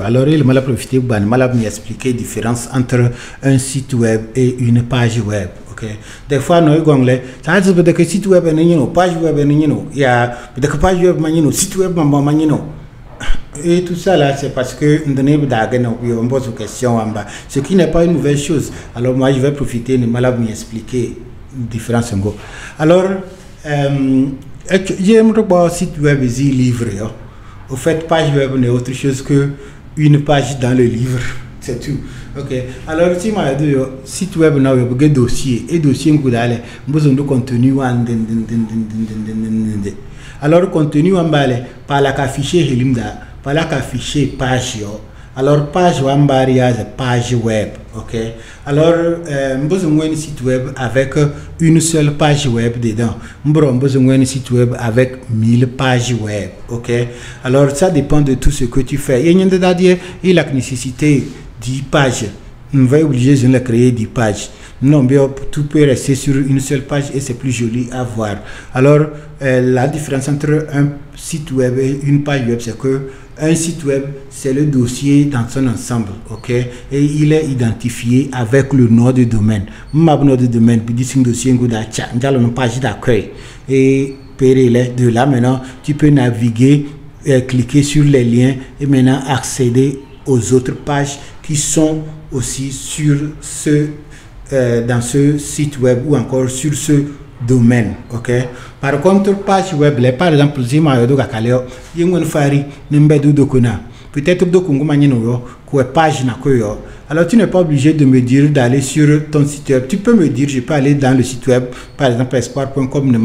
Alors, il m'a profité pour m'expliquer la différence entre un site web et une page web. OK, des fois, nous avons ça veut dire que site web est page web il y a des page web site web et tout ça là, c'est parce que on pose une question en bas, ce qui n'est pas une nouvelle chose. Alors, moi, je vais profiter de m'expliquer la différence. Alors, j'aime le site web est livré. Au fait, page web n'est autre chose que une page dans le livre, c'est tout. OK, alors si ma dit site web na web ge dossier et dossier ngudale besoin de contenu alors contenu ambale par la fichier helimda par la fichier page yo. Alors page wambari a page web. OK, alors besoin d'un site web avec une seule page web dedans, besoin d'un site web avec 1000 pages web. OK, alors ça dépend de tout ce que tu fais. Il y a la nécessité 10 pages, on va obliger de créer 10 pages. Non, bien, tout peut rester sur une seule page et c'est plus joli à voir. Alors, la différence entre un site web et une page web, c'est que un site web, c'est le dossier dans son ensemble, ok? Et il est identifié avec le nom de domaine. Ma nom de domaine, puis dit dossier une page d'accueil. Et de là maintenant, tu peux naviguer, cliquer sur les liens et maintenant accéder aux autres pages qui sont aussi sur dans ce site web ou encore sur ce domaine, ok? Par contre, page web, par exemple, si je peut-être que page alors tu n'es pas obligé de me dire d'aller sur ton site web. Tu peux me dire, je peux aller dans le site web, par exemple espoir.com,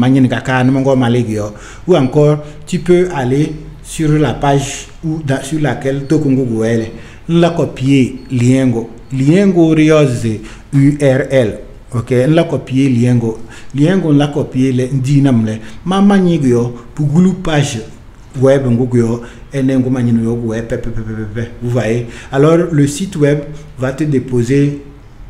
ou encore tu peux aller sur la page sur laquelle la copier liengo URL, ok, la copier liengo la copier le dinamle mama nyigyo pour page web ngugyo enengo manyino web vous voyez. Alors le site web va te déposer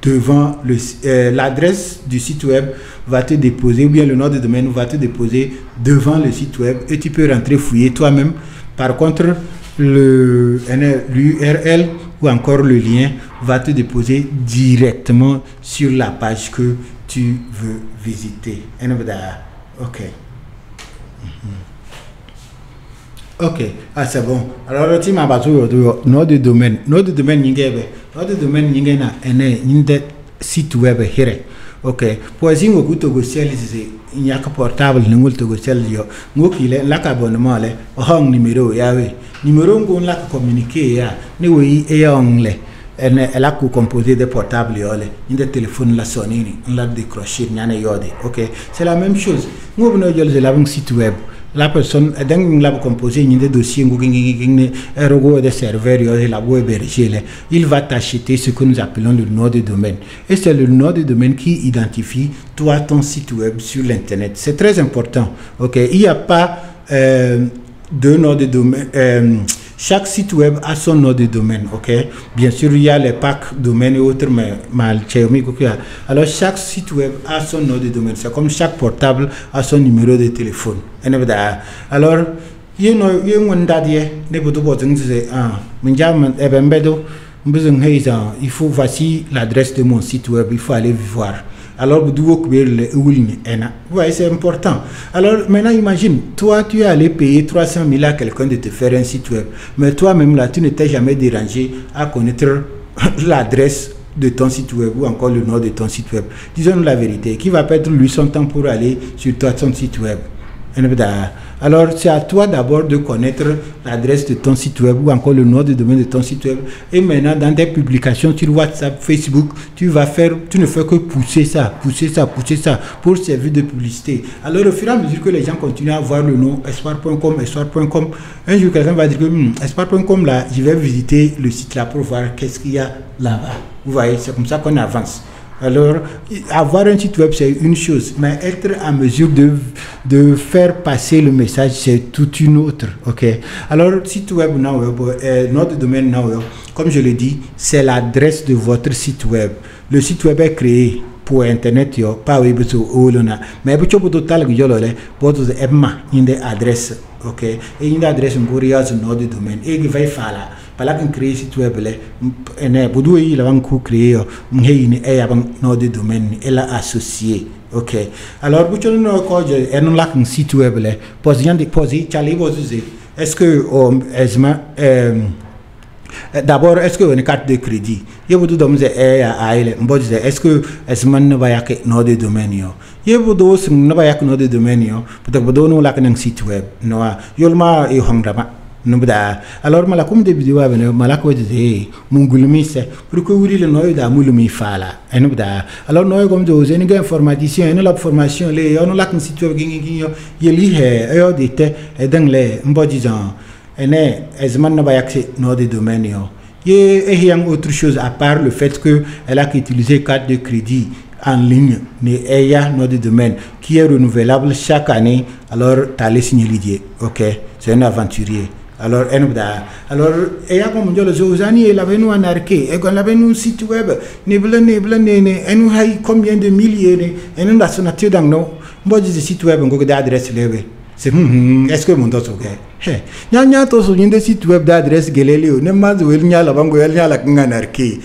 devant l'adresse du site web va te déposer, ou bien le nom de domaine va te déposer devant le site web et tu peux rentrer fouiller toi-même. Par contre, l'URL ou encore le lien va te déposer directement sur la page que tu veux visiter. Ok. Ok, c'est bon. Alors, tu m'as battu nom de domaine. Nom de domaine, site web here. Ok, pour si vous avez il y a un portable, vous avez un abonnement, un numéro, numéro qu'on a communiqué, elle a composé des portables, des téléphones, la sonné, la décroché, ok, c'est la même chose. Nous avons un site web. La personne a composé des dossiers, des serveurs, il va t'acheter ce que nous appelons le nom de domaine. Et c'est le nom de domaine qui identifie toi, ton site web sur l'internet. C'est très important. Ok, il n'y a pas de nom de domaine. Chaque site web a son nom de domaine, ok? Bien sûr, il y a les packs domaines et autres, mais alors chaque site web a son nom de domaine. C'est comme chaque portable a son numéro de téléphone. Alors, il faut voici l'adresse de mon site web, il faut aller voir. Alors, vous voyez, c'est important. Alors, maintenant, imagine, toi, tu es allé payer 300 000 à quelqu'un de te faire un site web. Mais toi-même, là, tu ne t'es jamais dérangé à connaître l'adresse de ton site web ou encore le nom de ton site web. Disons-nous la vérité. Qui va perdre lui son temps pour aller sur ton site web? Alors, c'est à toi d'abord de connaître l'adresse de ton site web ou encore le nom de domaine de ton site web. Et maintenant, dans tes publications sur WhatsApp, Facebook, tu ne fais que pousser ça pour servir de publicité. Alors, au fur et à mesure que les gens continuent à voir le nom espoir.com, un jour, quelqu'un va dire que espoir.com, là, je vais visiter le site là pour voir qu'est-ce qu'il y a là-bas. Vous voyez, c'est comme ça qu'on avance. Alors, avoir un site web, c'est une chose, mais être à mesure de faire passer le message, c'est toute une autre, ok? Alors, site web, notre domaine, comme je l'ai dit, c'est l'adresse de votre site web. Le site web est créé pour Internet, pas web, mais pour total, votre adresse, ok? Et une adresse, nom de domaine, et il va faire là. Créer site web il a créé nom de domaine elle a associé, ok. Alors vous un site web est-ce que d'abord est-ce que une carte de crédit est-ce que nom de domaine nom de domaine peut-être site web alors malakum de vidéo avec malako de mungulmi c'est pour que vous le noy da mulumi fala alors noy comme de aux information et la formation les on la site web yeli he yo de te et dans les mbodizan ene ezman na bayak no de domaine et il y a autre chose à part le fait que elle a utilisé carte de crédit en ligne nom de domaine qui est renouvelable chaque année. Alors t'as les signer, ok, c'est un aventurier. Alors, et à comme les Zozani, elle avait nous anarqué, et qu'on avait nous site web, et nous avons combien de milliers, et nous avons nature dans nos, moi, je site web, on a des adresses, c'est est-ce que mon dos ok nya to so nyinde site web d'adresse geleleo ne ma zo nya la bango nya la nganarki.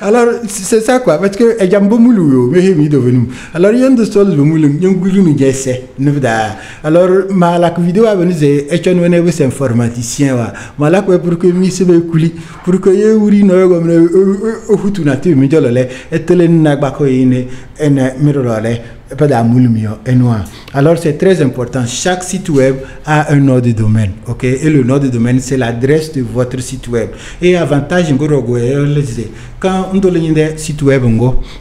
Alors c'est ça quoi, parce que e jambo mulu mais mi devenu alors yende sol le mulu nyangulu nu jesse ne da alors ma la vidéo a venu e chon wene we informaticien wa ma la ko pour que mi se be kuli pour que ye wuri no comme o hutu na te mi jolole e tele na gba ko ine ene mi rolole pas d'amulmio et noir. Alors c'est très important. Chaque site web a un nom de domaine, ok? Et le nom de domaine c'est l'adresse de votre site web. Et avantage quand on donne un site web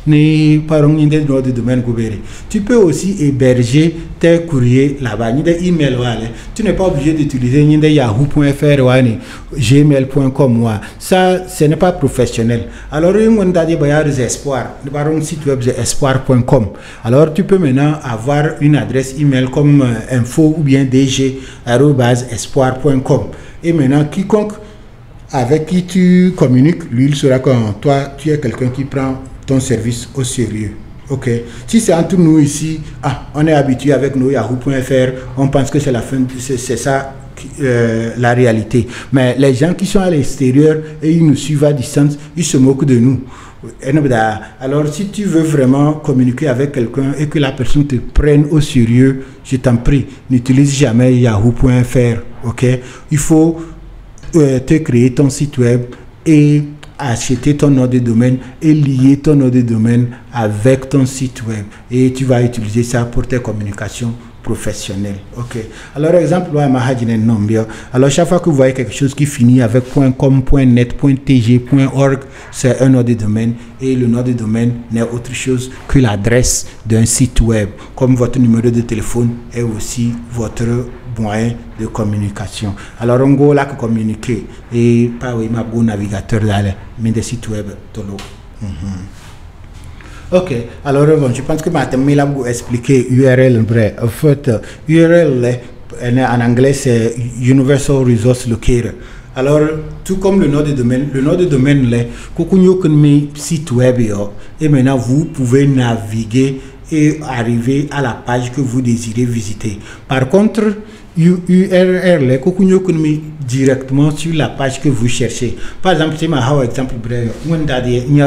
ni par un nom de domaine tu peux aussi héberger tes courriers là-bas. Email tu n'es pas obligé d'utiliser yahoo.fr ou gmail.com. Ça ce n'est pas professionnel. Alors on a des espoirs. Par un site web c'est espoir.com. Alors tu peux maintenant avoir une adresse email comme info ou bien dg@espoir.com. Et maintenant, quiconque avec qui tu communiques, lui, il saura que toi, tu es quelqu'un qui prend ton service au sérieux. Ok. Si c'est entre nous ici, on est habitué avec nos yahoo.fr, on pense que c'est la fin, c'est ça. La réalité. Mais les gens qui sont à l'extérieur et ils nous suivent à distance, ils se moquent de nous. Alors si tu veux vraiment communiquer avec quelqu'un et que la personne te prenne au sérieux, je t'en prie, n'utilise jamais yahoo.fr. Ok, il faut te créer ton site web et acheter ton nom de domaine et lier ton nom de domaine avec ton site web, et tu vas utiliser ça pour tes communications professionnelles. Ok. Alors exemple, alors chaque fois que vous voyez quelque chose qui finit avec .com, .net, .tg, .org, c'est un nom de domaine, et le nom de domaine n'est autre chose que l'adresse d'un site web, comme votre numéro de téléphone est aussi votre moyen de communication. Alors on go là que communiquer et pas oui ma bon navigateur d'aller mais des sites web tolo. Ok, alors bon, je pense que maintenant il a expliqué URL vrai. En fait, URL en anglais c'est Universal Resource Locator. Alors, tout comme le nom de domaine là, site web et maintenant vous pouvez naviguer et arriver à la page que vous désirez visiter. Par contre, URL directement sur la page que vous cherchez. Par exemple, c'est ma exemple bref, on a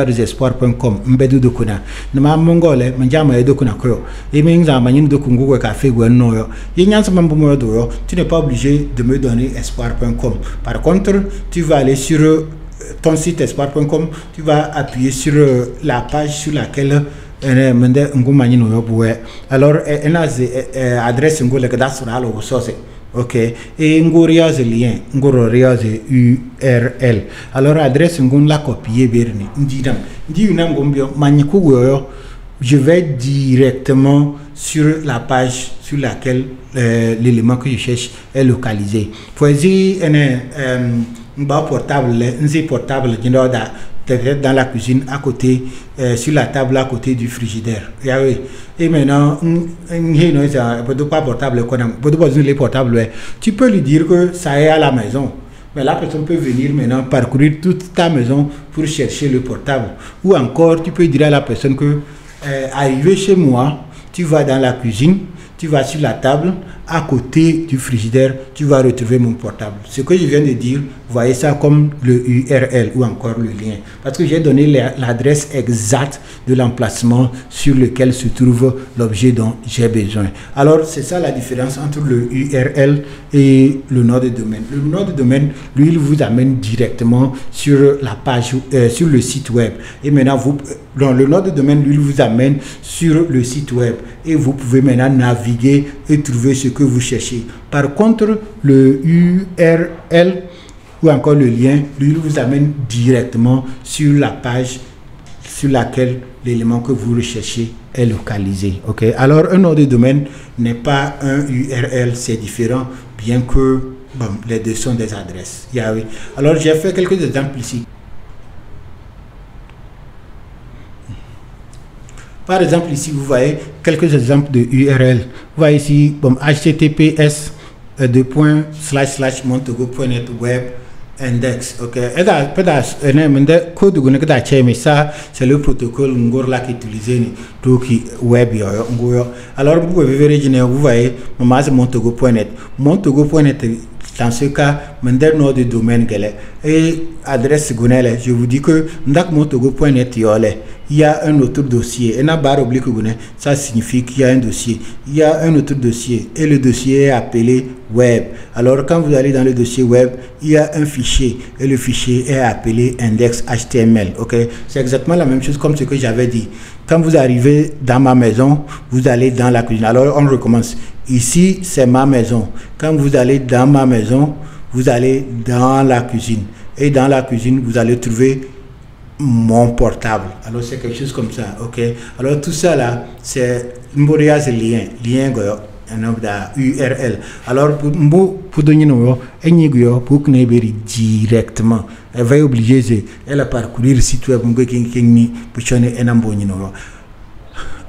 des espoir.com, mbedu dokuna. Na mongole, manjama edokuna koyo. Et menza manyin dokungu café gwenoyo. Yenyansa mambo doyo, tu n'es pas obligé de me donner espoir.com. Par contre, tu vas aller sur ton site espoir.com, tu vas appuyer sur la page sur laquelle alors adresse ok, et ngoriaz lien ngoriaz URL. Alors adresse ngon la copier berni ndidam ndi unam gombio manyiku je vais directement sur la page sur laquelle l'élément que je cherche est localisé. Poésie un portable, un portable peut-être dans la cuisine à côté, sur la table à côté du frigidaire. Et maintenant, pas portable, tu peux lui dire que ça est à la maison. Mais la personne peut venir maintenant parcourir toute ta maison pour chercher le portable. Ou encore, tu peux dire à la personne que arrivé chez moi, tu vas dans la cuisine, tu vas sur la table, à côté du frigidaire, tu vas retrouver mon portable. Ce que je viens de dire, voyez ça comme le URL ou encore le lien. Parce que j'ai donné l'adresse exacte de l'emplacement sur lequel se trouve l'objet dont j'ai besoin. Alors, c'est ça la différence entre le URL et le nom de domaine. Le nom de domaine, lui, il vous amène directement sur la page, sur le site web. Et maintenant, le nom de domaine, lui, il vous amène sur le site web. Et vous pouvez maintenant naviguer et trouver ce que vous cherchez. Par contre, le URL ou encore le lien, lui, il vous amène directement sur la page sur laquelle l'élément que vous recherchez est localisé. Ok. Alors, un nom de domaine n'est pas un URL, c'est différent, bien que bon, les deux sont des adresses. Oui. Alors, j'ai fait quelques exemples ici. Par exemple, ici, vous voyez quelques exemples de URL. Vous voyez ici, bon, https://montogo.net web index, ok. Et code mais ça c'est le protocole là qui utilisé pour qui web alors vous pouvez vérifier, vous voyez montogo.net. Montogo.net dans ce cas mender nom de domaine et adresse gonelle. Je vous dis que dans montogo.net il y a un autre dossier, et un barre oblique, ça signifie qu'il y a un dossier. Il y a un autre dossier et le dossier est appelé web. Alors quand vous allez dans le dossier web, il y a un fichier et le fichier est appelé index.html. Ok, c'est exactement la même chose comme ce que j'avais dit. Quand vous arrivez dans ma maison, vous allez dans la cuisine. Alors on recommence. Ici c'est ma maison. Quand vous allez dans ma maison, vous allez dans la cuisine et dans la cuisine vous allez trouver mon portable. Alors c'est quelque chose comme ça, ok. Alors tout ça là c'est lien URL. Alors pour donner pour directement elle va obliger elle à parcourir le site web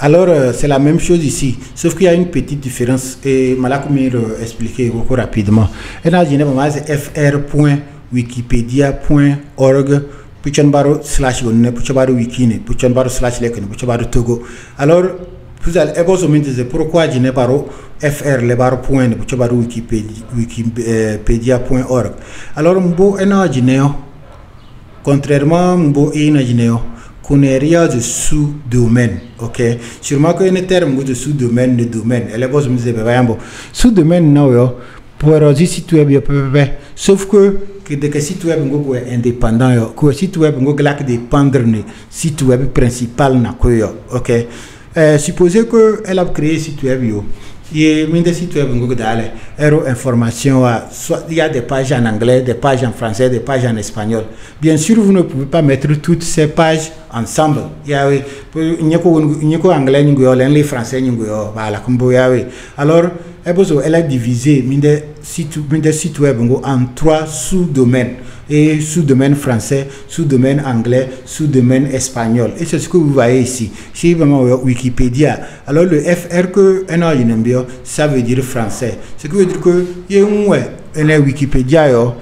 alors c'est la même chose ici, sauf qu'il y a une petite différence et Malakoumir expliquer beaucoup rapidement. Et là c'est fr.wikipedia.org /wiki/togo. Alors vous allez pourquoi je n'ai pas fr le bar point wikipedia.org. Alors mbo ena contrairement mbo ena qu'on est rien de sous-domaine, ok. Sûrement que un terme de sous-domaine de domaine. Elle est bonne sous-domaine non pour un site web sauf que le site web est indépendant, que le site web est dépendre du site web principal, ok. Supposez que elle a créé site web et des sites web information, soit il y a des pages en anglais, des pages en français, des pages en espagnol. Bien sûr, vous ne pouvez pas mettre toutes ces pages ensemble. Il y a anglais, les français, voilà, alors elle a divisé des sites web en 3 sous-domaines. Et sous-domaine français, sous-domaine anglais, sous-domaine espagnol. Et c'est ce que vous voyez ici. C'est vraiment Wikipédia. Alors le FR que ça veut dire français. Ce qui veut dire que il y a un Wikipédia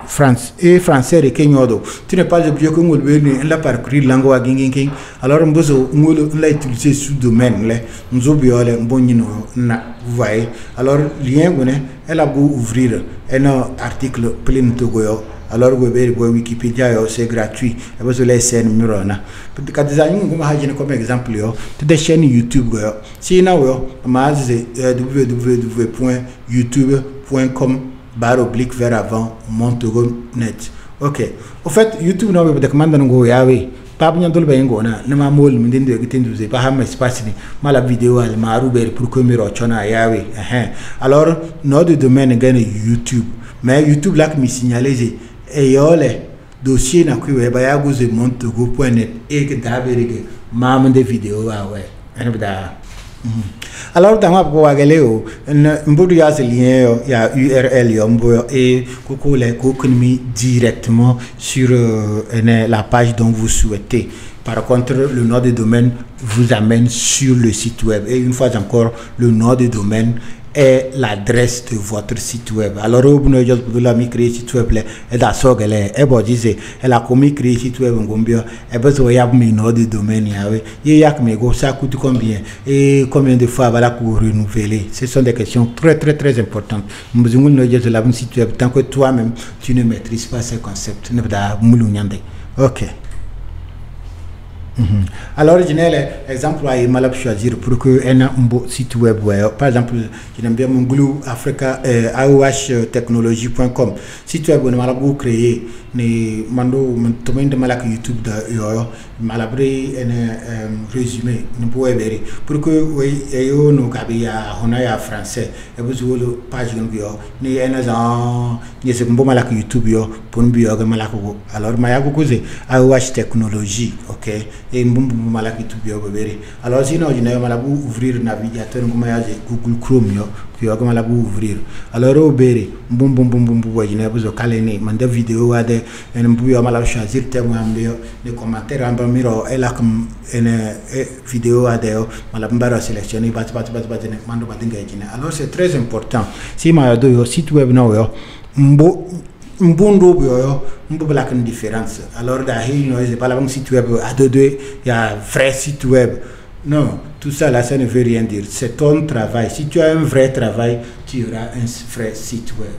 France et français et kenyodo. Tu n'es pas obligé que nous la parcourir langue à ginging. Alors on l'a utilisé sous-domaine nous na vous voyez. Alors lien elle a beau ouvrir un article plein de goyo. Alors Wikipédia c'est gratuit. Et vous allez essayer numéro na. Quand des amis comme exemple des chaînes YouTube si na www.youtube.com // vers avant montogo.net. Ok. Au fait YouTube n'a pas de commande ngo yawe pas bien dole bengo na ma mol min de gitindu ze pas ha espace ni mala vidéo al maruber pour que miro chona yawe alors nom de domaine gagne YouTube mais YouTube là que me signaler et yole dossier na ku ba ya go ze montogo.net et que d'abord mam de vidéo ouais alors dans ma boagaleo mbodu ya lien ya URL et directement sur la page dont vous souhaitez. Par contre, le nom de domaine vous amène sur le site web et une fois encore le nom de domaine est l'adresse de votre site web. Alors, vous avez créé site web, elle a commis créer site web, et besoin de nom de domaine, ça coûte combien et combien de fois voilà pour renouveler. Ce sont des questions très importantes. Nous avons site web tant que toi-même tu ne maîtrises pas ces concepts. Ok. Alors, je n'ai l'exemple à mal choisir pour que un site web, par exemple, je n'aime bien mon Blue Africa AOHtechnologie.com. Site web, on a créé ne mando domaine de malak YouTube da yo malabre un résumé ne pouvez ver pour que yo no kabia honaya français et vous le page yo ni en genre ni se mbo malak YouTube yo pour bio ga malak go alors maya go cause AOH technologie ok et mbo malak YouTube yo ver alors sinon je n'ai malabu ouvrir navigateur ngoma ya Google Chrome yo puis on va ouvrir alors au béré boum je n'ai besoin de mande vidéo à des un peu mal choisir thème les commentaires en miro et là comme une vidéo à des mal sélectionner alors c'est très important si ma do site web no Mbondo black une différence. Alors c'est pas la site web à deux, il y a vrai site web. Non, tout ça là, ça ne veut rien dire. C'est ton travail. Si tu as un vrai travail, tu auras un vrai site web.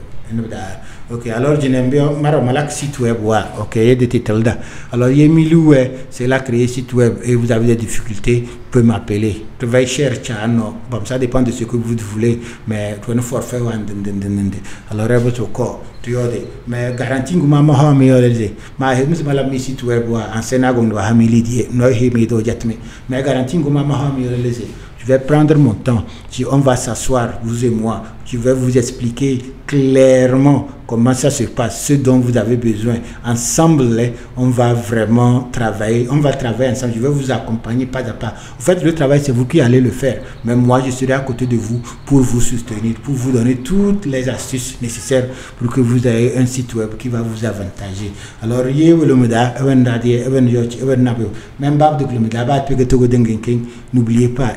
Ok, alors je n'aime bien malak site web, ok, il y a des titres là. Alors il y a Milou, c'est là créer site web et vous avez des difficultés, vous pouvez m'appeler. Travail cher, non, bon, ça dépend de ce que vous voulez, mais tu as un forfait, alors vous au corps, tu as des, mais garantie que maman a meilleur les, mais site web, en Sénégal, on doit hamilier, mais garantie que maman a meilleur les. Je vais prendre mon temps, si on va s'asseoir, vous et moi, je vais vous expliquer clairement comment ça se passe, ce dont vous avez besoin. Ensemble, on va vraiment travailler, on va travailler ensemble, je vais vous accompagner pas à pas. En fait, le travail, c'est vous qui allez le faire, mais moi, je serai à côté de vous pour vous soutenir, pour vous donner toutes les astuces nécessaires pour que vous ayez un site web qui va vous avantager. Alors, n'oubliez pas,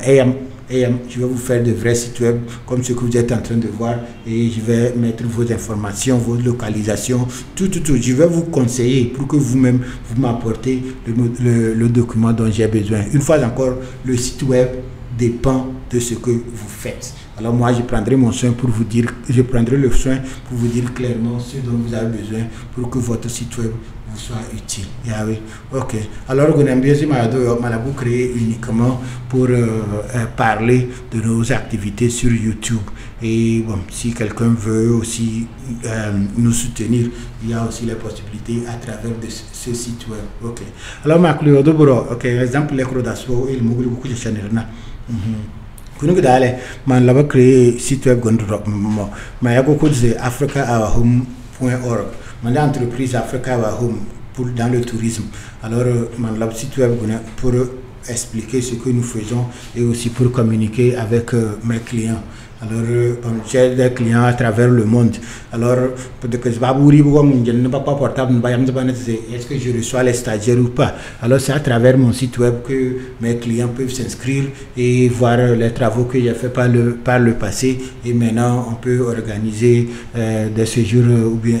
je vais vous faire de vrais sites web comme ce que vous êtes en train de voir et je vais mettre vos informations, vos localisations, tout. Je vais vous conseiller pour que vous-même vous m'apportez le document dont j'ai besoin. Une fois encore, le site web dépend de ce que vous faites. Alors moi, je prendrai mon soin pour vous dire, je prendrai le soin pour vous dire clairement ce dont vous avez besoin pour que votre site web vous soit utile. Yeah, oui. Ok. Alors, on aime bien Malabou créé uniquement pour parler de nos activités sur YouTube. Et bon, si quelqu'un veut aussi nous soutenir, il y a aussi les possibilités à travers de ce site web. Ok. Alors, Maclio Dobro, ok, exemple, les Crodaspo et le Mougli beaucoup de channels. Kunu gudale man laba créer site web gondro ma yako ko c'est africaourhome.org man entreprise Africa Our Home pour dans le tourisme. Alors man laba site web pour expliquer ce que nous faisons et aussi pour communiquer avec mes clients. Alors j'ai des clients à travers le monde. Alors peut-être que je ne pas portable, est-ce que je reçois les stagiaires ou pas. Alors c'est à travers mon site web que mes clients peuvent s'inscrire et voir les travaux que j'ai fait par le passé. Et maintenant on peut organiser des séjours ou bien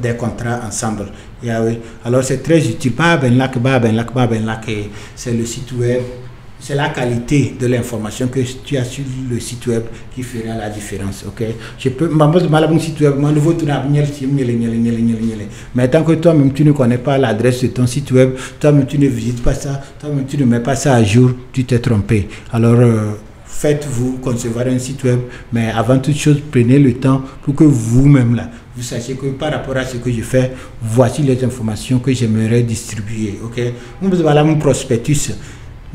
des contrats ensemble. Yeah, oui. Alors c'est très utile. C'est le site web. C'est la qualité de l'information que tu as sur le site web qui fera la différence, ok? Je peux mon site web, mon nouveau mais tant que toi-même tu ne connais pas l'adresse de ton site web, toi-même tu ne visites pas ça, toi-même tu ne mets pas ça à jour, tu t'es trompé. Alors faites-vous concevoir un site web, mais avant toute chose, prenez le temps pour que vous-même là, vous sachiez que par rapport à ce que je fais, voici les informations que j'aimerais distribuer, ok? Voilà mon prospectus.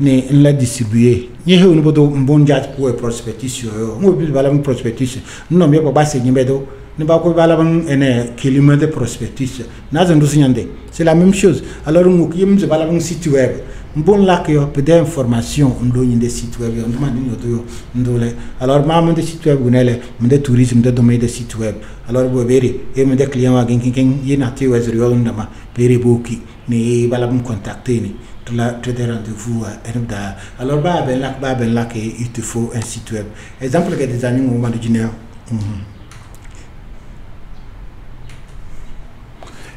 Ne la distribuer ni he no bodo mbonja ko prospectus yo mo bi bala prospectus no me ba se nyebedo ne ba ko bala ban ene kelima de prospectus na zando signande c'est la même chose. Alors ngo yim ze bala ban site web mbon la que peu d'informations ndo ni de site web on demande ni to ndole. Alors ma de site web gunele de tourisme de domaine de site web. Alors bo beri e me de client wa ken yena te wazrio ndama beri boki ni bala ban contacter ni tu des rendez-vous à alors il te faut un site web. Exemple que des années au moment de Guinée.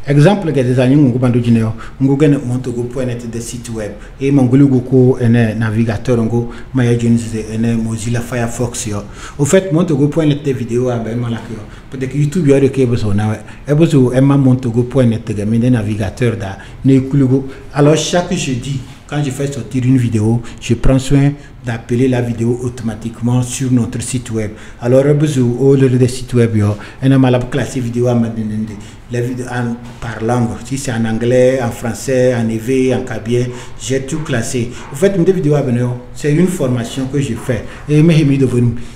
Exemple que des années au moment de Guinée. On gagne montogo.net de site web et mon gulugo un navigateur ngo maya jeans un Mozilla Firefox yo. Au fait montogo.net de vidéo à ben malakio. Peut-être que YouTube yore ke beso na e beso e ma montogo.net de mais navigateur da ne gulugo. Alors chaque jeudi quand je fais sortir une vidéo, je prends soin d'appeler la vidéo automatiquement sur notre site web. Alors, au lieu de site web, on a mal classé vidéo les vidéos par langue. Si c'est en anglais, en français, en EV, en kabien, j'ai tout classé. En fait, mes vidéos, c'est une formation que je fais. Et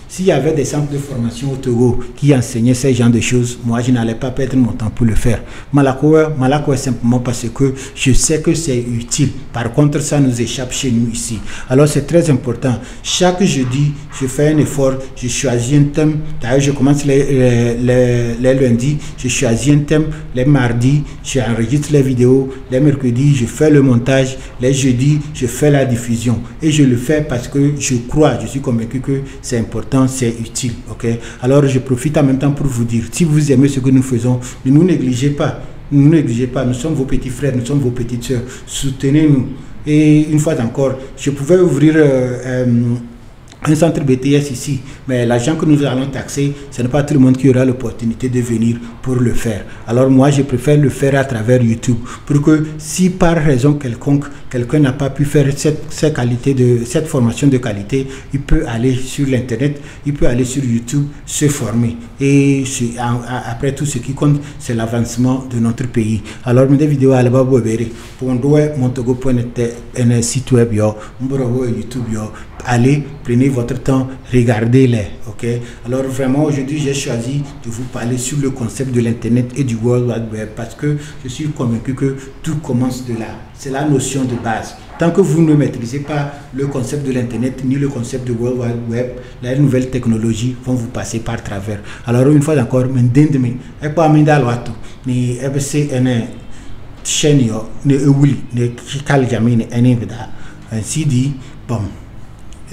s'il y avait des centres de formation au Togo qui enseignaient ces genres de choses, moi, je n'allais pas perdre mon temps pour le faire. Malakoua simplement parce que je sais que c'est utile. Par contre, ça nous échappe chez nous ici. Alors, c'est très important important. Chaque jeudi, je fais un effort, je choisis un thème. D'ailleurs, je commence les lundis, je choisis un thème. Les mardis, j'enregistre les vidéos. Les mercredis, je fais le montage. Les jeudis, je fais la diffusion. Et je le fais parce que je crois, je suis convaincu que c'est important, c'est utile. Ok? Alors, je profite en même temps pour vous dire, si vous aimez ce que nous faisons, ne nous négligez pas. Ne nous négligez pas, nous sommes vos petits frères, nous sommes vos petites sœurs. Soutenez-nous. Et une fois encore, je pouvais ouvrir un centre BTS ici, mais l'argent que nous allons taxer, ce n'est pas tout le monde qui aura l'opportunité de venir pour le faire. Alors moi, je préfère le faire à travers YouTube, pour que si par raison quelconque, quelqu'un n'a pas pu faire cette formation de qualité, il peut aller sur l'internet, il peut aller sur YouTube se former. Et après tout, ce qui compte, c'est l'avancement de notre pays. Alors, mes vidéos à la base, pour montogo.net, un site web, YouTube, allez, prenez votre temps, regardez-les, ok? Alors vraiment, aujourd'hui, j'ai choisi de vous parler sur le concept de l'Internet et du World Wide Web parce que je suis convaincu que tout commence de là. C'est la notion de base. Tant que vous ne maîtrisez pas le concept de l'Internet ni le concept de World Wide Web, les nouvelles technologies vont vous passer par travers. Alors une fois encore, ainsi dit, bon.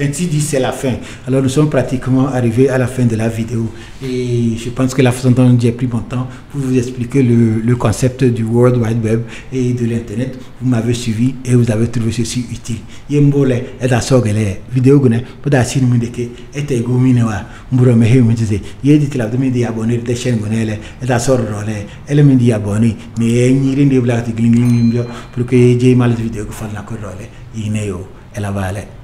Ainsi dit, c'est la fin. Alors nous sommes pratiquement arrivés à la fin de la vidéo et je pense que la façon dont j'ai pris mon temps pour vous expliquer le concept du World Wide Web et de l'Internet, vous m'avez suivi et vous avez trouvé ceci utile. Yembole et da sogele vidéo gune poda sinu mundeke ete gomine wa mburo me he mutise yedi tila de media abonner de chaîne gonele et da sorrole ele media abonner mais nyiri ne blati glingling pour que j'ai mal vidéo ko fa na ko role ineyo et la vale.